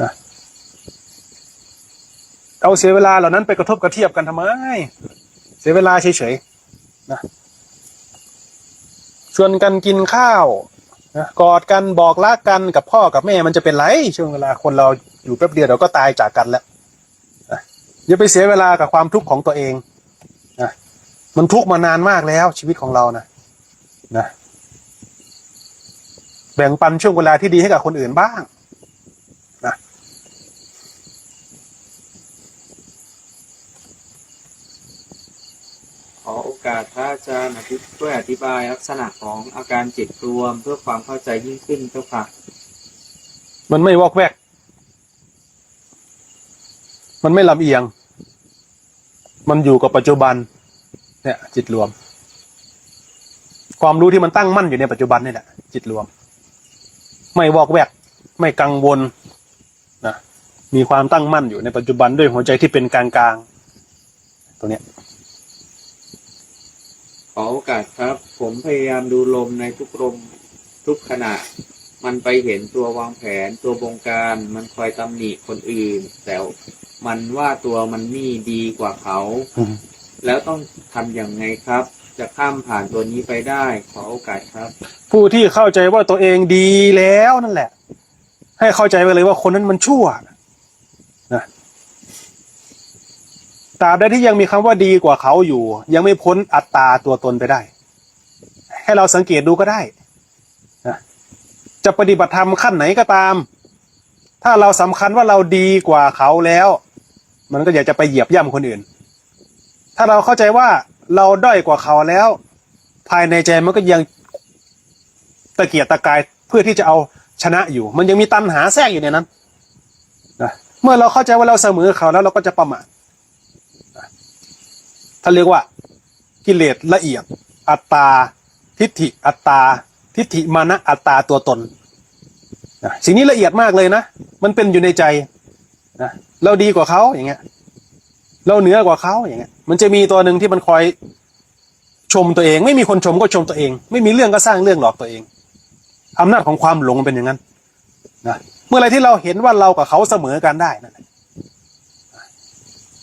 นะเอาเสียเวลาเหล่านั้นไปกระทบกระเทียบกันทำไมเสียเวลาเฉยๆนะชวนกันกินข้าวนะกอดกันบอกรักกันกับพ่อกับแม่มันจะเป็นไรช่วงเวลาคนเราอยู่แป๊บเดียวเดี๋ยวก็ตายจากกันแล้วนะอย่าไปเสียเวลากับความทุกข์ของตัวเองนะมันทุกข์มานานมากแล้วชีวิตของเรานะแบ่งปันช่วงเวลาที่ดีให้กับคนอื่นบ้างนะ ขอโอกาสพระอาจารย์ช่วยอธิบายลักษณะของอาการจิตรวมเพื่อความเข้าใจยิ่งขึ้นเจ้าค่ะ มันไม่วอกแวกมันไม่ลำเอียงมันอยู่กับปัจจุบันเนี่ยจิตรวมความรู้ที่มันตั้งมั่นอยู่ในปัจจุบันนี่แหละจิตรวมไม่วอกแวกไม่กังวลนะมีความตั้งมั่นอยู่ในปัจจุบันด้วยหัวใจที่เป็นกลางๆตัวเนี้ยขอโอกาสครับผมพยายามดูลมในทุกลมทุกขณะมันไปเห็นตัววางแผนตัวบงการมันคอยตำหนิคนอื่นแต่มันว่าตัวมันนี่ดีกว่าเขาแล้วต้องทำอย่างไงครับจะข้ามผ่านตัวนี้ไปได้ขอโอกาสครับผู้ที่เข้าใจว่าตัวเองดีแล้วนั่นแหละให้เข้าใจไปเลยว่าคนนั้นมันชั่วนะตราบใดที่ยังมีคำว่าดีกว่าเขาอยู่ยังไม่พ้นอัตตาตัวตนไปได้ให้เราสังเกตดูก็ได้นะจะปฏิบัติธรรมขั้นไหนก็ตามถ้าเราสำคัญว่าเราดีกว่าเขาแล้วมันก็อยากจะไปเหยียบย่ำคนอื่นถ้าเราเข้าใจว่าเราด้อยกว่าเขาแล้วภายในใจมันก็ยังตะเกียกตะกายเพื่อที่จะเอาชนะอยู่มันยังมีตัณหาแทรกอยู่ในนั้นนะเมื่อเราเข้าใจว่าเราเสมอเขาแล้วเราก็จะประมาทท่านเรียกว่ากิเลสละเอียดอัตตาทิฏฐิอัตตาทิฏฐิมานะอัตตาตัวตนนะสิ่งนี้ละเอียดมากเลยนะมันเป็นอยู่ในใจนะเราดีกว่าเขาอย่างเงี้ยเราเหนือกว่าเขาอย่างเงี้ยมันจะมีตัวหนึ่งที่มันคอยชมตัวเองไม่มีคนชมก็ชมตัวเองไม่มีเรื่องก็สร้างเรื่องหลอกตัวเองอำนาจของความหลงเป็นอย่างนั้นนะเมื่อไรที่เราเห็นว่าเรากับเขาเสมอกันได้นั่น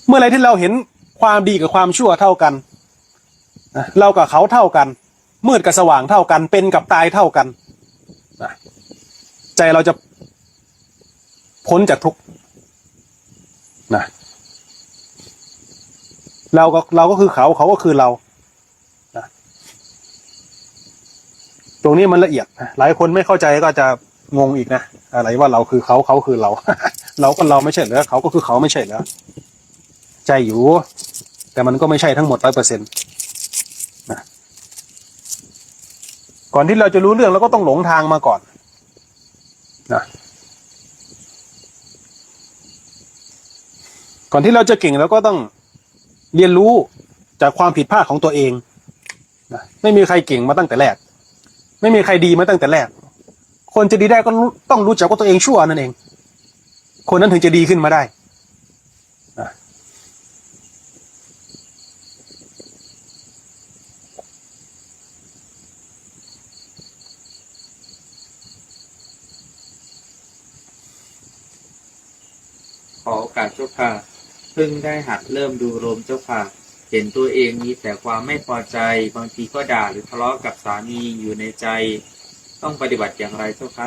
เมื่อไรที่เราเห็นความดีกับความชั่วเท่ากันนะเรากับเขาเท่ากันมืดกับสว่างเท่ากันเป็นกับตายเท่ากันนะใจเราจะพ้นจากทุกข์นะเราก็คือเขาก็คือเรานะตรงนี้มันละเอียดนะหลายคนไม่เข้าใจก็จะงงอีกนะอะไรว่าเราคือเขาคือเรา เราก็เราไม่ใช่เหรอเขาก็คือเขาไม่ใช่เหรอใจอยู่แต่มันก็ไม่ใช่ทั้งหมด 100% นะก่อนที่เราจะรู้เรื่องเราก็ต้องหลงทางมาก่อนนะก่อนที่เราจะเก่งเราก็ต้องเรียนรู้จากความผิดพลาดของตัวเองนะไม่มีใครเก่งมาตั้งแต่แรกไม่มีใครดีมาตั้งแต่แรกคนจะดีได้ก็ต้องรู้จักว่าตัวเองชั่วนั่นเองคนนั้นถึงจะดีขึ้นมาได้นะขอโอกาสเจ้าค่ะเพิ่งได้หัดเริ่มดูลมเจ้าค่ะเห็นตัวเองมีแต่ความไม่พอใจบางทีก็ด่าหรือทะเลาะกับสามีอยู่ในใจต้องปฏิบัติอย่างไรเจ้าคะ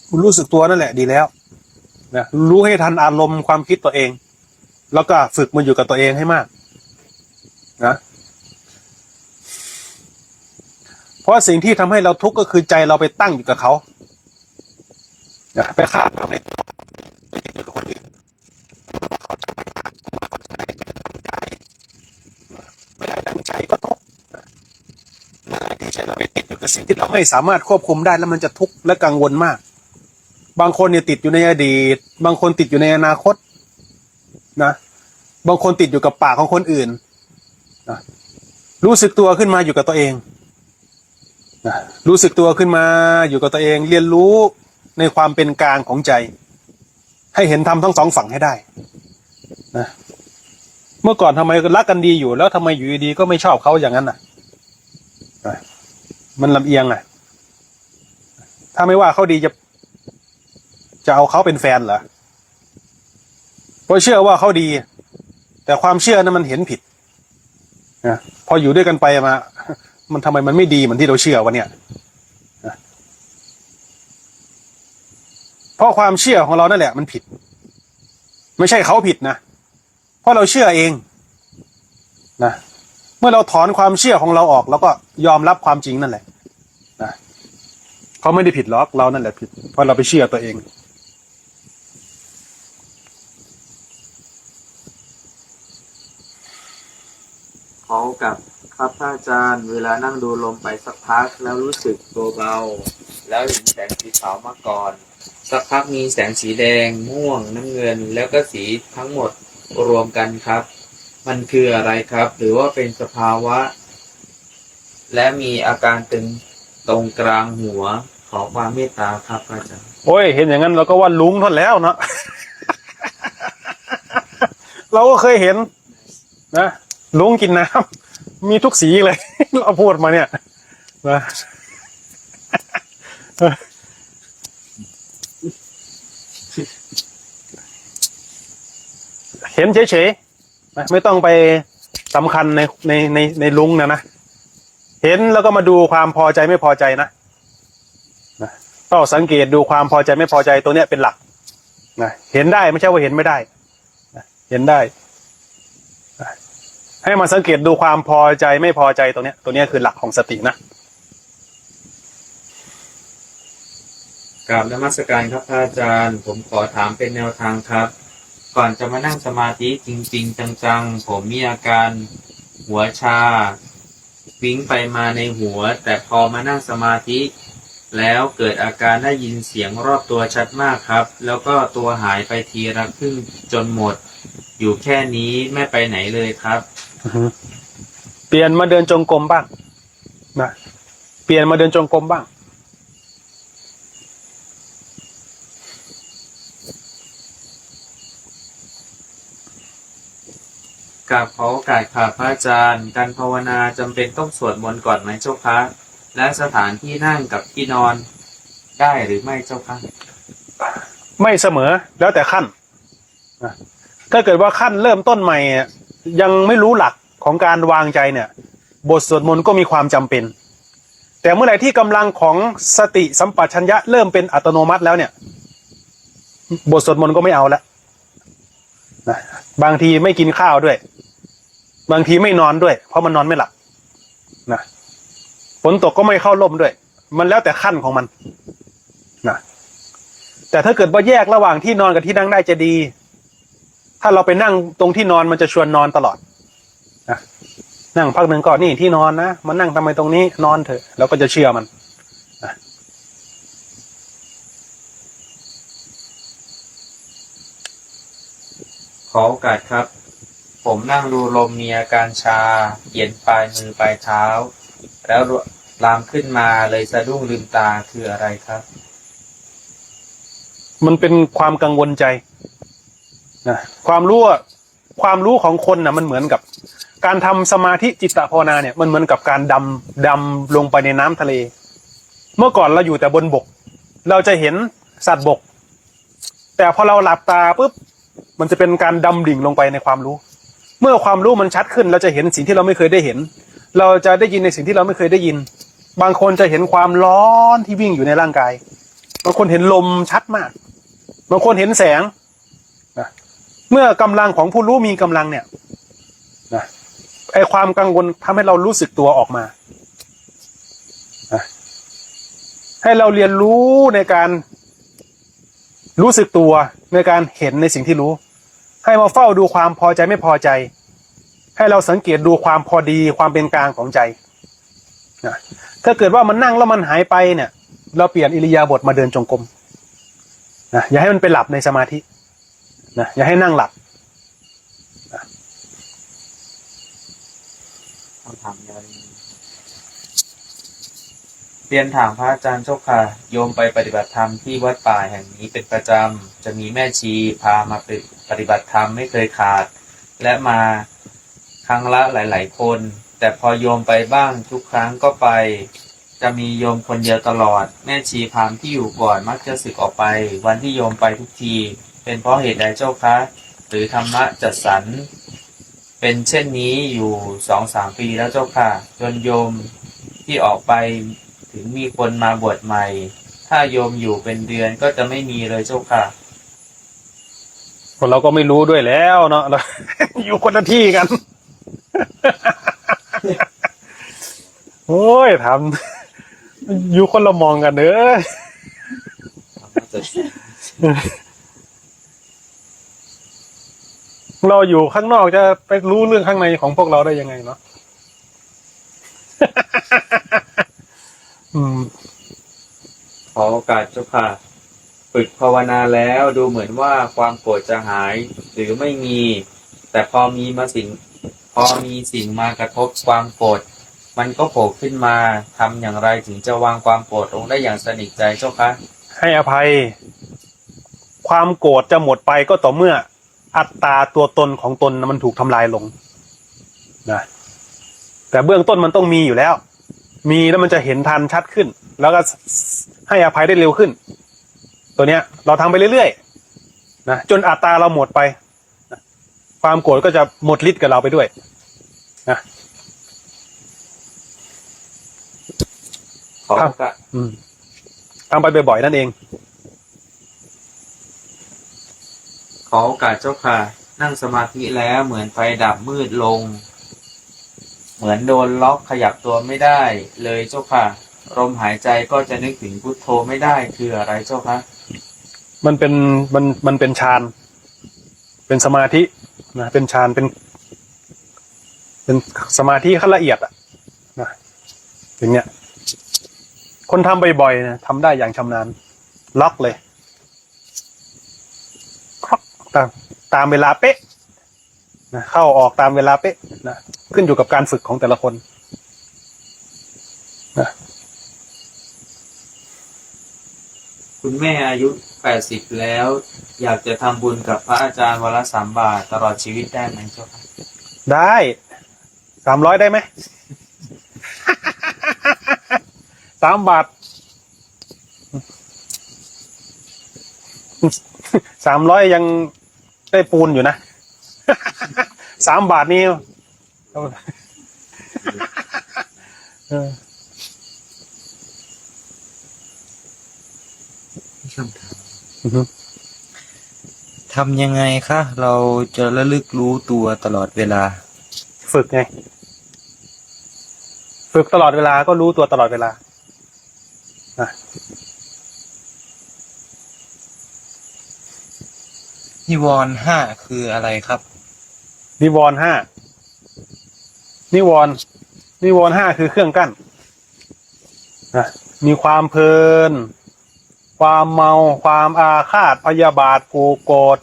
คุณรู้สึกตัวนั่นแหละดีแล้ว นะรู้ให้ทันอารมณ์ความคิดตัวเอง แล้วก็ฝึกมันอยู่กับตัวเองให้มากนะเพราะสิ่งที่ทำให้เราทุกข์ก็คือใจเราไปตั้งอยู่กับเขานะไปคาดเราในคนอื่นไม่ได้ตั้งใจก็ทุกข์ที่ใจเราไปติดอยู่กับสิ่งที่เราไม่สามารถควบคุมได้แล้วมันจะทุกข์และกังวลมากบางคนเนี่ยติดอยู่ในอดีตบางคนติดอยู่ในอนาคตนะบางคนติดอยู่กับปากของคนอื่นนะรู้สึกตัวขึ้นมาอยู่กับตัวเองนะรู้สึกตัวขึ้นมาอยู่กับตัวเองเรียนรู้ในความเป็นกลางของใจให้เห็นธรรมทั้งสองฝั่งให้ได้นะเมื่อก่อนทำไมรักกันดีอยู่แล้วทำไมอยู่ดีๆก็ไม่ชอบเขาอย่างนั้นน่ะมันลำเอียงอ่ะถ้าไม่ว่าเขาดีจะเอาเขาเป็นแฟนเหรอเพราะเชื่อว่าเขาดีแต่ความเชื่อนั้นมันเห็นผิดนะพออยู่ด้วยกันไปมามันทำไมมันไม่ดีเหมือนที่เราเชื่อวะเนี่ยนะเพราะความเชื่อของเรานั่นแหละมันผิดไม่ใช่เขาผิดนะเพราะเราเชื่อเองนะเมื่อเราถอนความเชื่อของเราออกแล้วก็ยอมรับความจริงนั่นแหละนะเขาไม่ได้ผิดหรอกเรานั่นแหละผิดเพราะเราไปเชื่อตัวเองขอกับครับพระอาจารย์เวลานั่งดูลมไปสักพักแล้วรู้สึกตัวเบาแล้วเห็นแสงสีขาวมาก่อนสักพักมีแสงสีแดงม่วงน้ำเงินแล้วก็สีทั้งหมดรวมกันครับมันคืออะไรครับหรือว่าเป็นสภาวะและมีอาการตึงตรงกลางหัวขอความเมตตาครับอาจารย์โอ้ยเห็นอย่างนั้นเราก็ว่าลุงทนแล้วเนาะ เราก็เคยเห็นนะลุงกินน้ำมีทุกสีเลย เราพูดมาเนี่ยนะ เห็นเฉยๆไม่ต้องไปสำคัญในลุงนะเห็นแล้วก็มาดูความพอใจไม่พอใจนะต้องสังเกตดูความพอใจไม่พอใจตัวเนี้ยเป็นหลักนะเห็นได้ไม่ใช่ว่าเห็นไม่ได้นะเห็นได้ให้มาสังเกตดูความพอใจไม่พอใจตัวเนี้ยคือหลักของสตินะ กราบนมัสการครับพระอาจารย์ผมขอถามเป็นแนวทางครับก่อนจะมานั่งสมาธิจริงๆจังๆผมมีอาการหัวชาวิ่งไปมาในหัวแต่พอมานั่งสมาธิแล้วเกิดอาการได้ยินเสียงรอบตัวชัดมากครับแล้วก็ตัวหายไปทีละครึ่งจนหมดอยู่แค่นี้ไม่ไปไหนเลยครับเปลี่ยนมาเดินจงกรมบ้างนะเปลี่ยนมาเดินจงกรมบ้างกราบขอโอกาสค่ะพระอาจารย์การภาวนาจำเป็นต้องสวดมนต์ก่อนไหมเจ้าคะและสถานที่นั่งกับที่นอนได้หรือไม่เจ้าคะไม่เสมอแล้วแต่ขั้นถ้าเกิดว่าขั้นเริ่มต้นใหม่ยังไม่รู้หลักของการวางใจเนี่ยบทสวดมนต์ก็มีความจำเป็นแต่เมื่อไหร่ที่กำลังของสติสัมปชัญญะเริ่มเป็นอัตโนมัติแล้วเนี่ยบทสวดมนต์ก็ไม่เอาแล้วนะบางทีไม่กินข้าวด้วยบางทีไม่นอนด้วยเพราะมันนอนไม่หลับนะฝนตกก็ไม่เข้าร่มด้วยมันแล้วแต่ขั้นของมันนะแต่ถ้าเกิดว่าแยกระหว่างที่นอนกับที่นั่งได้จะดีถ้าเราไปนั่งตรงที่นอนมันจะชวนนอนตลอดนะนั่งพักหนึ่งก่อนนี่ที่นอนนะมานั่งทำไมตรงนี้นอนเถอะเราก็จะเชื่อมันนะขอโอกาสครับผมนั่งดูลมมีอาการชาเย็นปลายมือปลายเท้าแล้วลามขึ้นมาเลยสะดุ้งลืมตาคืออะไรครับมันเป็นความกังวลใจนะความรู้ของคนนะมันเหมือนกับการทำสมาธิจิตตภาวนาเนี่ยมันเหมือนกับการดำลงไปในน้ำทะเลเมื่อก่อนเราอยู่แต่บนบกเราจะเห็นสัตว์บกแต่พอเราหลับตาปุ๊บมันจะเป็นการดำดิ่งลงไปในความรู้เมื่อความรู้มันชัดขึ้นเราจะเห็นสิ่งที่เราไม่เคยได้เห็นเราจะได้ยินในสิ่งที่เราไม่เคยได้ยินบางคนจะเห็นความร้อนที่วิ่งอยู่ในร่างกายบางคนเห็นลมชัดมาก บางคนเห็นแสงนะเมื่อกำลังของผู้รู้มีกำลังเนี่ยนะไอความกังวลทำให้เรารู้สึกตัวออกมานะให้เราเรียนรู้ในการรู้สึกตัวในการเห็นในสิ่งที่รู้ ให้มาเฝ้าดูความพอใจไม่พอใจให้เราสังเกตดูความพอดีความเป็นกลางของใจนะถ้าเกิดว่ามันนั่งแล้วมันหายไปเนี่ยเราเปลี่ยนอิริยาบถมาเดินจงกรมนะอย่าให้มันไปหลับในสมาธินะอย่าให้นั่งหลับ คำถามยาวเรียนถามพระอาจารย์เจ้าค่ะโยมไปปฏิบัติธรรมที่วัดป่าแห่งนี้เป็นประจำจะมีแม่ชีพามาปฏิบัติธรรมไม่เคยขาดและมาครั้งละหลายๆคนแต่พอโยมไปบ้างทุกครั้งก็ไปจะมีโยมคนเดียวตลอดแม่ชีพราหมณ์ที่อยู่ก่อนมักจะสึกออกไปวันที่โยมไปทุกทีเป็นเพราะเหตุใดเจ้าคะหรือธรรมะจัดสรรเป็นเช่นนี้อยู่2-3 ปีแล้วเจ้าค่ะจนโยมที่ออกไปถึงมีคนมาบวชใหม่ถ้าโยมอยู่เป็นเดือนก็จะไม่มีเลยเจ้าค่ะ คนเราก็ไม่รู้ด้วยแล้วเนาะ เรา อยู่คนละที่กัน โอ้ยทำอยู่คนละมองกันเนอะเราอยู่ข้างนอกจะไปรู้เรื่องข้างในของพวกเราได้ยังไงเนาะ ขอโอกาสเจ้าค่ะฝึกภาวนาแล้วดูเหมือนว่าความโกรธจะหายหรือไม่มี แต่พอมีสิ่งมากระทบความโกรธมันก็โผล่ขึ้นมาทำอย่างไรถึงจะวางความโกรธลงได้อย่างสนิทใจเจ้าคะ ให้อภัย ความโกรธจะหมดไปก็ต่อเมื่ออัตตาตัวตนของตนมันถูกทำลายลงนะแต่เบื้องต้นมันต้องมีอยู่แล้ว มีแล้วมันจะเห็นทันชัดขึ้น แล้วก็ให้อภัยได้เร็วขึ้น ตัวเนี้ยเราทำไปเรื่อยๆนะจนอัตตาเราหมดไปนะความโกรธก็จะหมดฤทธิ์กับเราไปด้วยนะ ขอโอกาส ทำไปบ่อยๆนั่นเอง ขอโอกาสเจ้าค่ะ นั่งสมาธิแล้วเหมือนไฟดับมืดลง เหมือนโดนล็อกขยับตัวไม่ได้เลยเจ้าค่ะลมหายใจก็จะนึกถึงพุทโธไม่ได้คืออะไรเจ้าคะ มันเป็นฌานเป็นสมาธินะเป็นฌานเป็นสมาธิขั้นละเอียดอะนะอย่างเงี้ยคนทำบ่อยๆนะทำได้อย่างชำนาญล็อกเลยตามเวลาเป๊ะนะเข้าออกตามเวลาเป๊ะนะขึ้นอยู่กับการฝึกของแต่ละคนนะ คุณแม่อายุ80แล้ว อยากจะทำบุญกับพระอาจารย์วันละ3 บาทตลอดชีวิตได้ไหมเจ้าค่ะ ได้300ได้ไหม 3 บาท 300ยังได้ปูนอยู่นะ 3 บาทนี่เออ ทำยังไงคะเราจะระลึกรู้ตัวตลอดเวลา ฝึกไง ฝึกตลอดเวลาก็รู้ตัวตลอดเวลานะ นิวรณ์ห้าคืออะไรครับ นิวรณ์ห้านิวรณ์ห้าคือเครื่องกั้นนะมีความเพลิน ความเมาความอาฆาตพยาบาทผูกโกรธ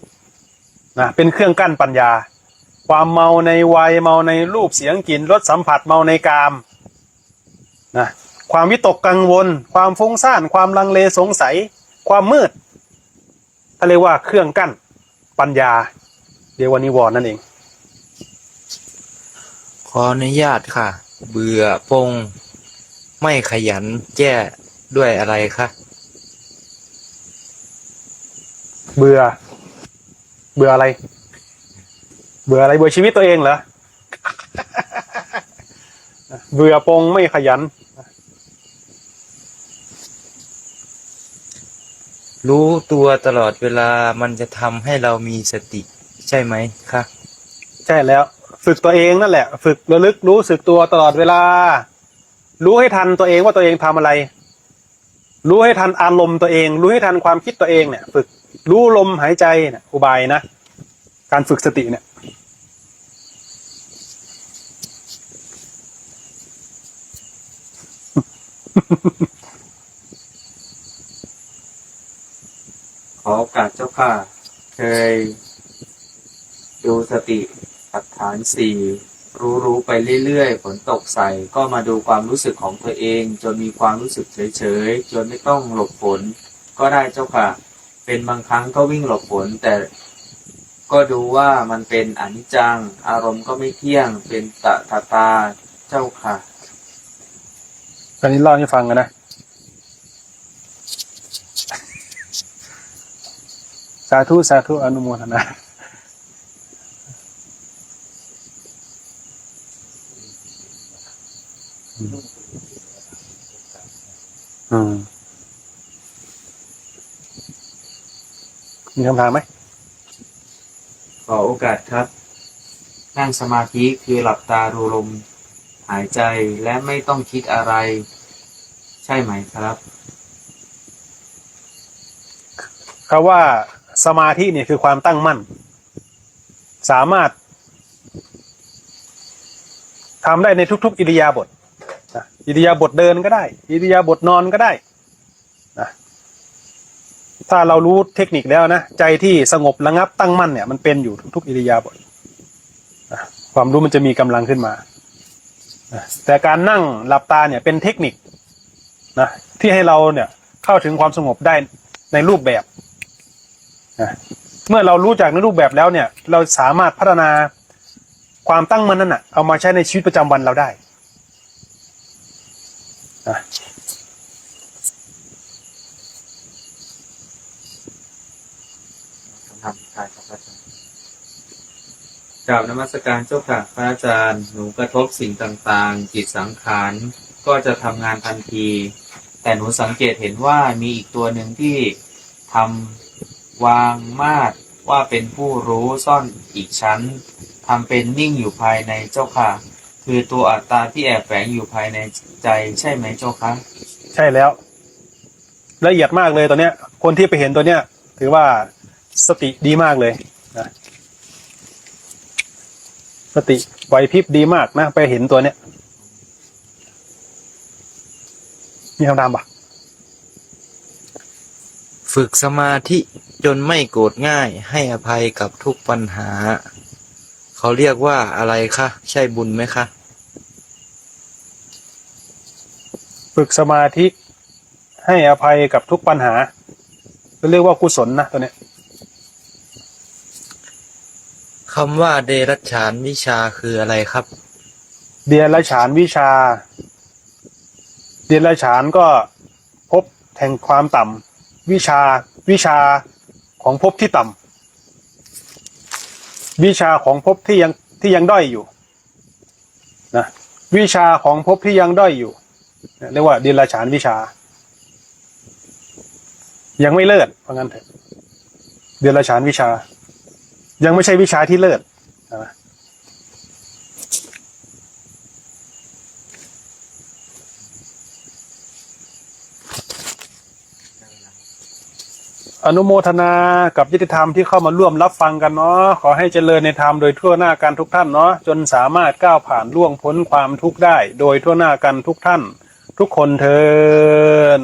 นะเป็นเครื่องกั้นปัญญา ความเมาในวัยเมาในรูปเสียงกลิ่นรสสัมผัสเมาในกามนะความวิตกกังวล ความฟุ้งซ่านความลังเลสงสัย ความมืดถ้าเรียกว่าเครื่องกั้นปัญญาเรียกว่านิวรณ์นั่นเอง ขออนุญาตค่ะ เบื่อปงไม่ขยันแก้ด้วยอะไรคะ เบื่ออะไร เบื่ออะไรเบื่อชีวิตตัวเองเหรอ เบื่อปงไม่ขยัน รู้ตัวตลอดเวลามันจะทำให้เรามีสติ ใช่ไหมคะ ใช่แล้ว ฝึกตัวเองนั่นแหละ ฝึกระลึกรู้สึกตัวตลอดเวลา รู้ให้ทันตัวเองว่าตัวเองทำอะไร รู้ให้ทันอารมณ์ตัวเอง รู้ให้ทันความคิดตัวเองเนี่ย ฝึกรู้ลมหายใจเนี่ยอุบายนะการฝึกสติเนี่ย ขอโอกาสเจ้าค่ะ เคยดูสติปัฏฐานสี่รู้ไปเรื่อยๆฝนตกใส่ก็มาดูความรู้สึกของตัวเอง จนมีความรู้สึกเฉยๆจนไม่ต้องหลบฝนก็ได้เจ้าค่ะ เป็นบางครั้งก็วิ่งหลบฝนแต่ก็ดูว่ามันเป็นอนิจจังอารมณ์ก็ไม่เที่ยงเป็นตาเจ้าค่ะ ตอนนี้เล่าให้ฟังกันนะ สาธุสาธุอนุโมทนา มีคำถามไหม ขอโอกาสครับ นั่งสมาธิคือหลับตาดูลมหายใจและไม่ต้องคิดอะไร ใช่ไหมครับ คำว่าสมาธิเนี่ยคือความตั้งมั่น สามารถทำได้ในทุกๆอิริยาบถนะอิริยาบถเดินก็ได้ อิริยาบถนอนก็ได้นะถ้าเรารู้เทคนิคแล้วนะใจที่สงบระงับตั้งมั่นเนี่ยมันเป็นอยู่ทุกๆอิริยาบถนะความรู้มันจะมีกำลังขึ้นมานะแต่การนั่งหลับตาเนี่ยเป็นเทคนิคนะที่ให้เราเนี่ยเข้าถึงความสงบได้ในรูปแบบนะเมื่อเรารู้จักในรูปแบบแล้วเนี่ยเราสามารถพัฒนาความตั้งมั่นนั้นน่ะเอามาใช้ในชีวิตประจำวันเราได้นะ ทำการครับอาจารย์กราบนมัสการเจ้าค่ะพระอาจารย์หนูกระทบสิ่งต่างๆจิตสังขารก็จะทำงานทันที แต่หนูสังเกตเห็นว่ามีอีกตัวหนึ่งที่ทำวางมาดว่าเป็นผู้รู้ซ่อนอีกชั้นทำเป็นนิ่งอยู่ภายในเจ้าค่ะ คือตัวอัตตาที่แอบแฝงอยู่ภายในใจใช่ไหมเจ้าคะ ใช่แล้วละเอียดมากเลยตัวเนี้ยคนที่ไปเห็นตัวเนี้ยถือว่าสติดีมากเลยนะสติไหวพริบดีมากนะไปเห็นตัวเนี้ยมีคำถามปะ ฝึกสมาธิจนไม่โกรธง่ายให้อภัยกับทุกปัญหา เขาเรียกว่าอะไรคะใช่บุญไหมคะ ฝึกสมาธิให้อภัยกับทุกปัญหาเรียกว่ากุศลนะตัวเนี้ย คำว่าเดรัจฉานวิชาคืออะไรครับ เดียรฉานวิชา เดียรฉานก็พบแห่งความต่ำวิชาของภพที่ต่ำวิชาของภพที่ยังด้อยอยู่นะวิชาของภพที่ยังด้อยอยู่เรียกว่าเดียรฉานวิชา ยังไม่เลิศเพราะงั้นเถอะเดียรฉานวิชา ยังไม่ใช่วิชาที่เลิศนะอนุโมทนากับญาติธรรมที่เข้ามาร่วมรับฟังกันเนาะขอให้เจริญในธรรมโดยทั่วหน้ากันทุกท่านเนาะจนสามารถก้าวผ่านล่วงพ้นความทุกข์ได้โดยทั่วหน้ากันทุกท่านทุกคนเทอญ